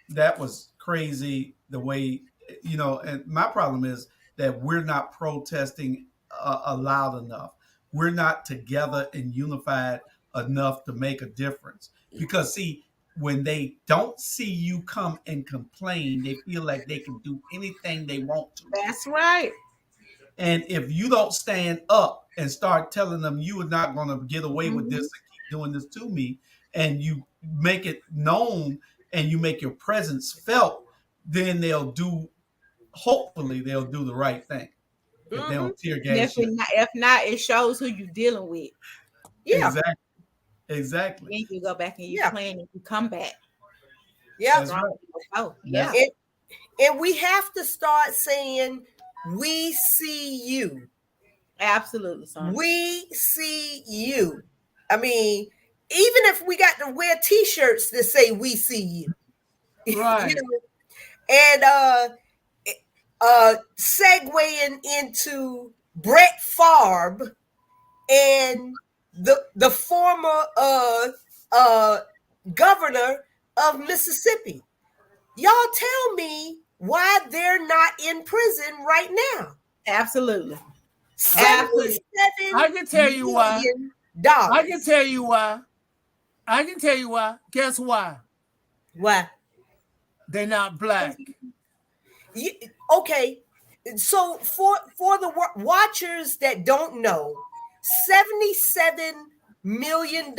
that was crazy the way, you know, and my problem is that we're not protesting loud enough. We're not together and unified enough to make a difference. Because, see, when they don't see you come and complain, they feel like they can do anything they want to. That's right. And if you don't stand up and start telling them you are not going to get away with this and keep doing this to me, and you make it known and you make your presence felt, then hopefully they'll do the right thing. If they don't tear gas you. If not, it shows who you're dealing with. Yeah. Exactly. Then you go back and you plan and you come back. Yeah. That's right. Oh, yeah. And we have to start saying, we see you. Absolutely, son. We see you. I mean, even if we got to wear T-shirts that say "We see you," right? You know? And segueing into Brett Favre and the former governor of Mississippi. Y'all tell me why they're not in prison right now. Absolutely. I can tell you why. I can tell you why. Guess why? Why? They're not black. Okay. So for the watchers that don't know, $77 million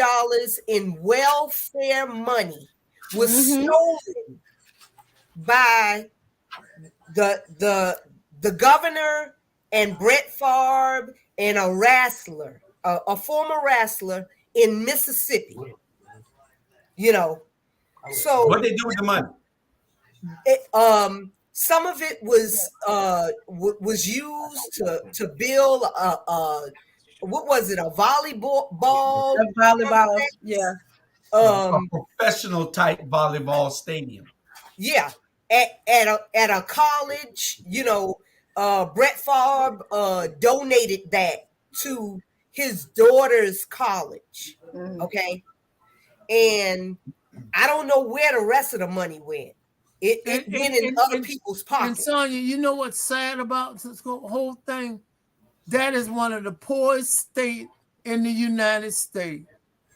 in welfare money was stolen by the governor and Brett Favre and a former wrestler in Mississippi. So what they do with the money? Some of it was used to build what was it, a volleyball? Yeah. A professional type volleyball stadium. Yeah, at a college, Brett Favre donated that to his daughter's college. Okay, and I don't know where the rest of the money went. It went in other people's pockets. And Sonia, you know what's sad about this whole thing? That is one of the poorest states in the United States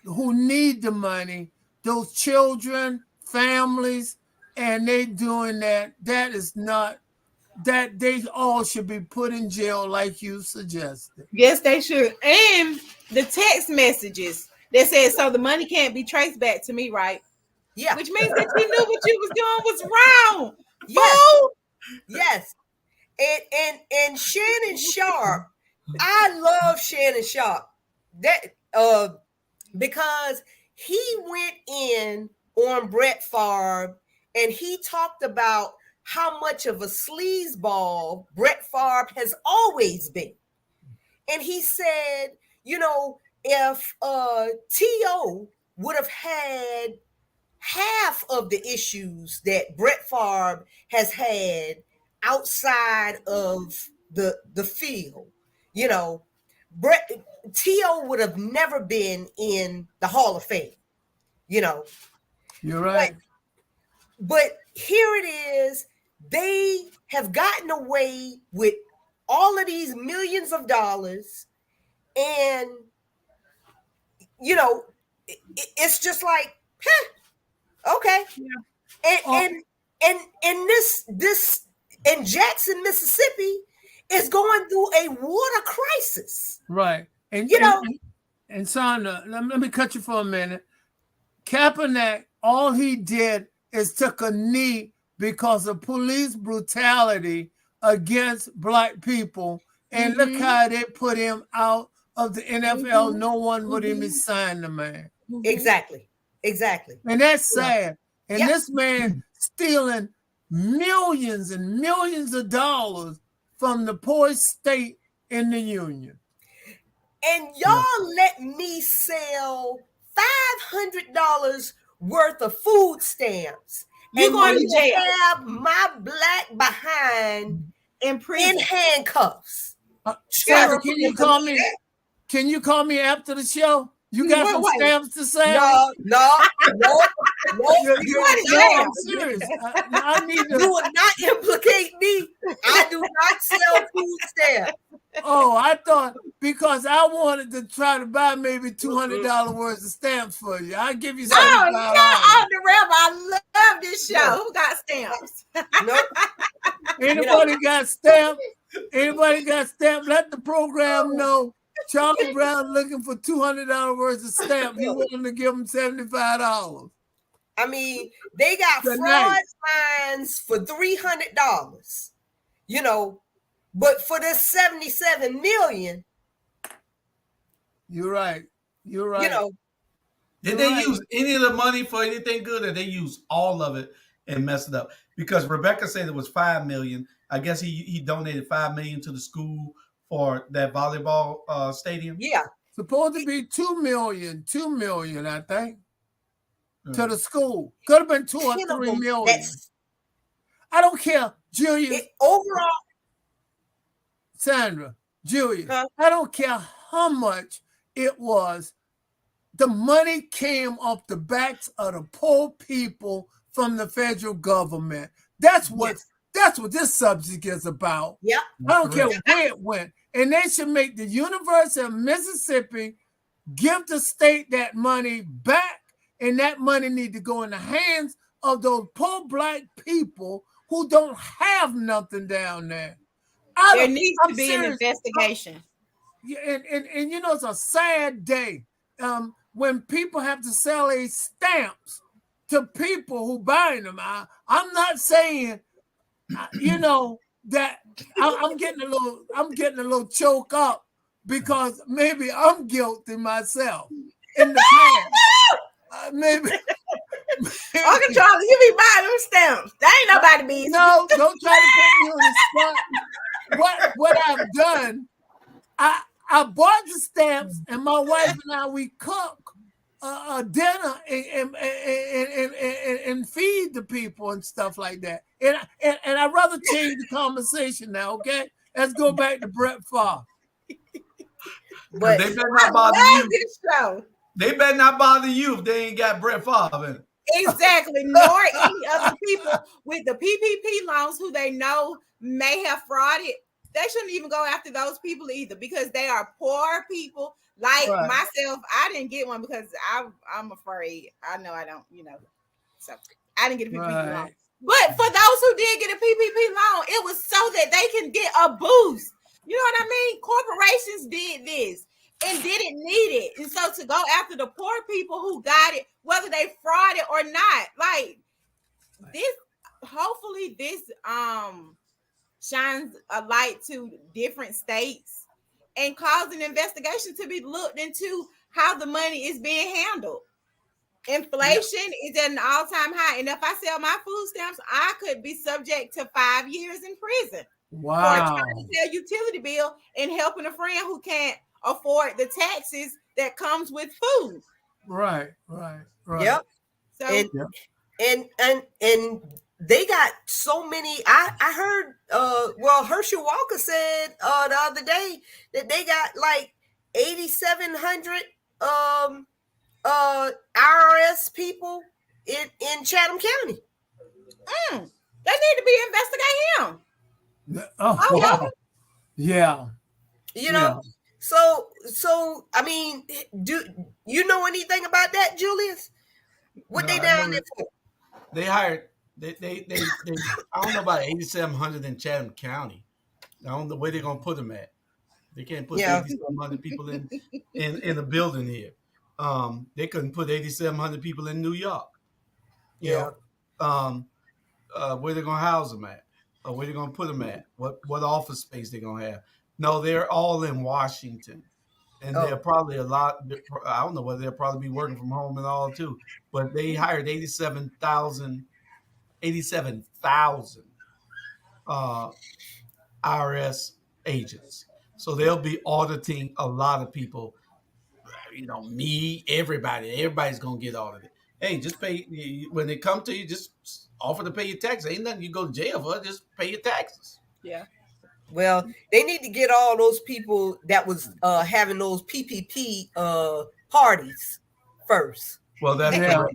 who need the money. Those children, families, and they doing that. That is not, that they all should be put in jail like you suggested. Yes, they should. And the text messages that said, so the money can't be traced back to me, right? Yeah. Which means that you knew what you was doing was wrong. Yes. Yes. And Shannon Sharp, I love Shannon Sharp. That because he went in on Brett Favre and he talked about how much of a sleazeball Brett Favre has always been. And he said, if T.O. would have had half of the issues that Brett Favre has had outside of the field, T.O. would have never been in the Hall of Fame, You're right. But here it is. They have gotten away with all of these millions of dollars, and it's just like, okay. Yeah. And this in Jackson, Mississippi is going through a water crisis. Right. And and Sandra, let me cut you for a minute. Kaepernick, all he did is took a knee because of police brutality against Black people. And look how they put him out of the NFL. No one would even sign the man. Exactly. And that's sad. And this man stealing millions and millions of dollars from the poorest state in the union. And y'all let me sell $500 worth of food stamps. You're going to jail. Have my Black behind in prison in handcuffs. Sarah, can you call me? Can you call me after the show? You got some stamps to sell? No. I'm serious. I need to. You would not implicate me. I do not sell food stamps. Oh, I thought because I wanted to try to buy maybe $200 worth of stamps for you. I'll give you $75. On the Rabble. I love this show. Who got stamps? Nope. Anybody got stamps? Anybody got stamps? Let the program know. Charlie Brown looking for $200 worth of stamps. He willing to give him $75. I mean, they got fraud fines for $300. But for this $77 million. You're right. Did they use any of the money for anything good, or they use all of it and messed it up? Because Rebecca said it was $5 million. I guess he donated $5 million to the school for that volleyball stadium. Yeah, supposed to be $2 million, I think, to the school. Could have been $2 or $3 million. I don't care, Julia. Overall, Sandra, Julia, I don't care how much it was. The money came off the backs of the poor people from the federal government. That's what this subject is about. Yeah. I don't care where it went. And they should make the University of Mississippi give the state that money back, and that money need to go in the hands of those poor Black people who don't have nothing down there. There needs to be an investigation. And it's a sad day when people have to sell these stamps to people who buy them. I'm not saying, that I'm getting a little choked up because maybe I'm guilty myself in the past. Maybe. Uncle Charlie, you be buying them stamps. That ain't nobody business. No, don't try to put me on the spot. What I've done, I bought the stamps, and my wife and I, we cook a dinner and feed the people and stuff like that. And I'd rather change the conversation now. Okay, let's go back to Brett Favre. But they better not bother you. They better not bother you if they ain't got Brett Favre in it. Exactly, nor any other people with the PPP loans who they know may have frauded. They shouldn't even go after those people either, because they are poor people like myself. I didn't get one because I'm afraid. I know I don't, so I didn't get a PPP loan. But for those who did get a PPP loan, it was so that they can get a boost. You know what I mean? Corporations did this and didn't need it. And so to go after the poor people who got it, whether they fraud it or not, like this, hopefully this shines a light to different states and cause an investigation to be looked into how the money is being handled. Inflation is at an all-time high. And if I sell my food stamps, I could be subject to 5 years in prison. Wow. For trying to pay a utility bill and helping a friend who can't afford the taxes that comes with food. Right. Yep. So and they got so many. I heard Herschel Walker said the other day that they got like 8,700 IRS people in Chatham County. They need to be investigating him. Oh, wow. Yeah. So I mean, do you know anything about that, Julius? What they down there for? They hired they I don't know about 8,700 in Chatham County. I don't know where they're gonna put them at. They can't put 8,700 people in a building here. They couldn't put 8,700 people in New York. Where they gonna house them at? Or where they gonna put them at? What office space they gonna have? No, they're all in Washington, and they're probably a lot. I don't know whether they'll probably be working from home and all too. But they hired 87,000 IRS agents, so they'll be auditing a lot of people. Me, everybody's gonna get audited. Hey, just pay when they come to you. Just offer to pay your taxes. Ain't nothing you go to jail for. Just pay your taxes. Yeah. Well, they need to get all those people that was having those PPP parties first. Well, that's correct.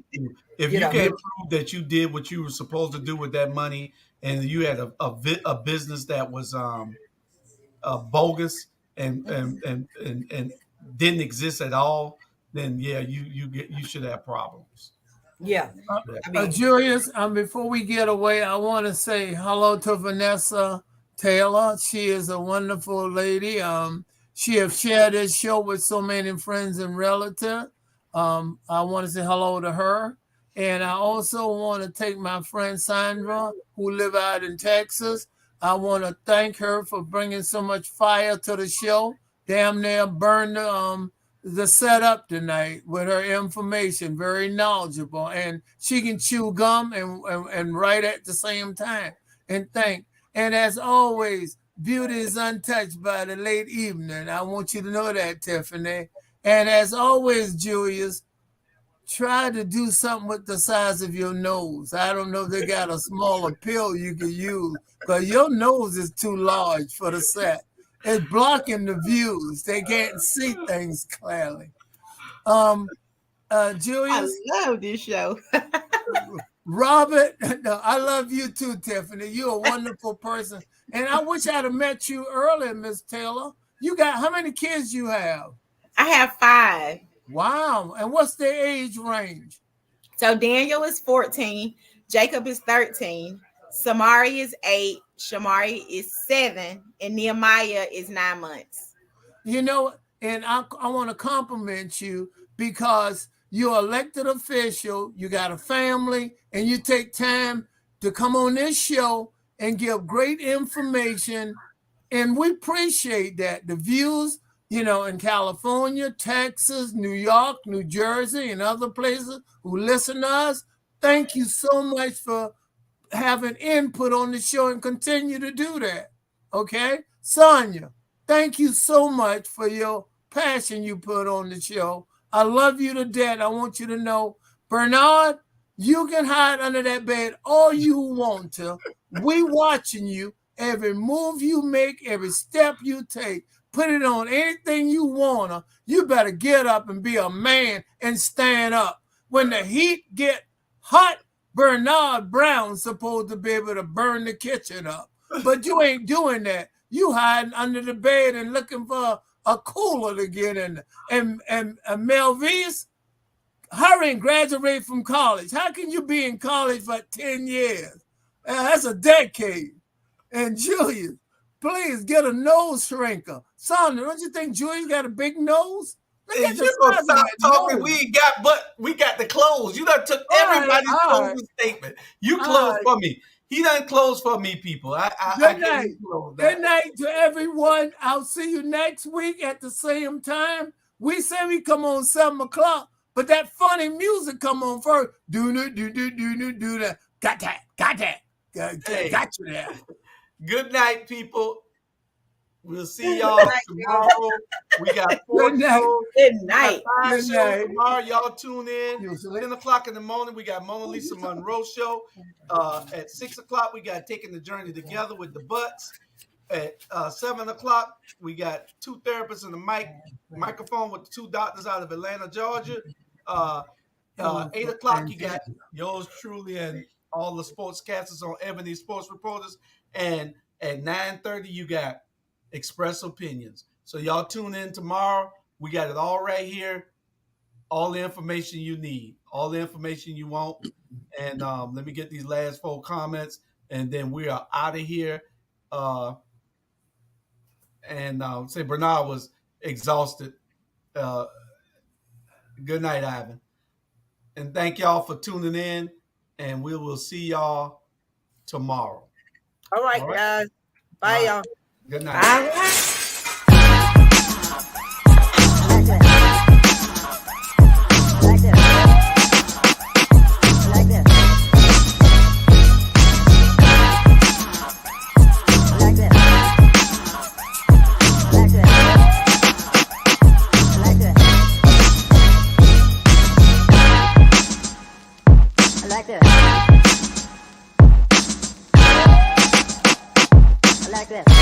If you can't prove that you did what you were supposed to do with that money, and you had a business that was bogus and didn't exist at all, then you should have problems. Yeah. Julius, before we get away, I want to say hello to Vanessa Taylor. She is a wonderful lady. She has shared this show with so many friends and relatives. I want to say hello to her. And I also want to take my friend Sandra, who live out in Texas. I want to thank her for bringing so much fire to the show. Damn near burned the setup tonight with her information. Very knowledgeable. And she can chew gum and write at the same time. And as always, beauty is untouched by the late evening. I want you to know that, Tiffany. And as always, Julius, try to do something with the size of your nose. I don't know if they got a smaller pill you can use, because your nose is too large for the set. It's blocking the views. They can't see things clearly. Julius, I love this show. Robert, no, I love you too, Tiffany. You're a wonderful person. And I wish I'd have met you earlier, Miss Taylor. You got, how many kids you have? I have 5. Wow. And what's their age range? So Daniel is 14. Jacob is 13. Samari is 8. Shamari is 7. And Nehemiah is 9 months. And I want to compliment you because you're an elected official, you got a family, and you take time to come on this show and give great information. And we appreciate that. The views in California, Texas, New York, New Jersey, and other places who listen to us. Thank you so much for having input on the show and continue to do that. Okay? Sonia, thank you so much for your passion you put on the show. I love you to death. I want you to know, Bernard, you can hide under that bed all you want to. We watching you. Every move you make, every step you take, put it on anything you wanna. You better get up and be a man and stand up. When the heat get hot, Bernard Brown's supposed to be able to burn the kitchen up. But you ain't doing that. You hiding under the bed and looking for a cooler to get in. And Melvis, hurry and graduate from college. How can you be in college for 10 years? That's a decade. And Julius, please get a nose shrinker. Sandra, don't you think Julius got a big nose? Hey, you gonna stop talking? Nose. We ain't got, but we got the clothes. You done took everybody's closing statement. You closed for me. He done closed for me, people. Good night. Good night to everyone. I'll see you next week at the same time. We say we come on 7 o'clock, but that funny music come on first. Do that. Got that. Got you there. Good night, people. We'll see y'all tomorrow. We got Good night. Tomorrow, y'all tune in. 10 o'clock in the morning, we got Mona Lisa Monroe show. At 6 o'clock, we got Taking the Journey Together with the Butts. At 7 o'clock, we got 2 therapists and a microphone with the 2 doctors out of Atlanta, Georgia. 8 o'clock, you got yours truly and all the sportscasters on Ebony Sports Reporters. And at 9:30, you got Express Opinions. So y'all tune in tomorrow. We got it all right here. All the information you need, all the information you want. And let me get these last 4 comments, and then we are out of here. Say Bernard was exhausted. Good night, Ivan. And thank y'all for tuning in, and we will see y'all tomorrow. All right, guys. Bye, y'all. Good night. Bye. Like this.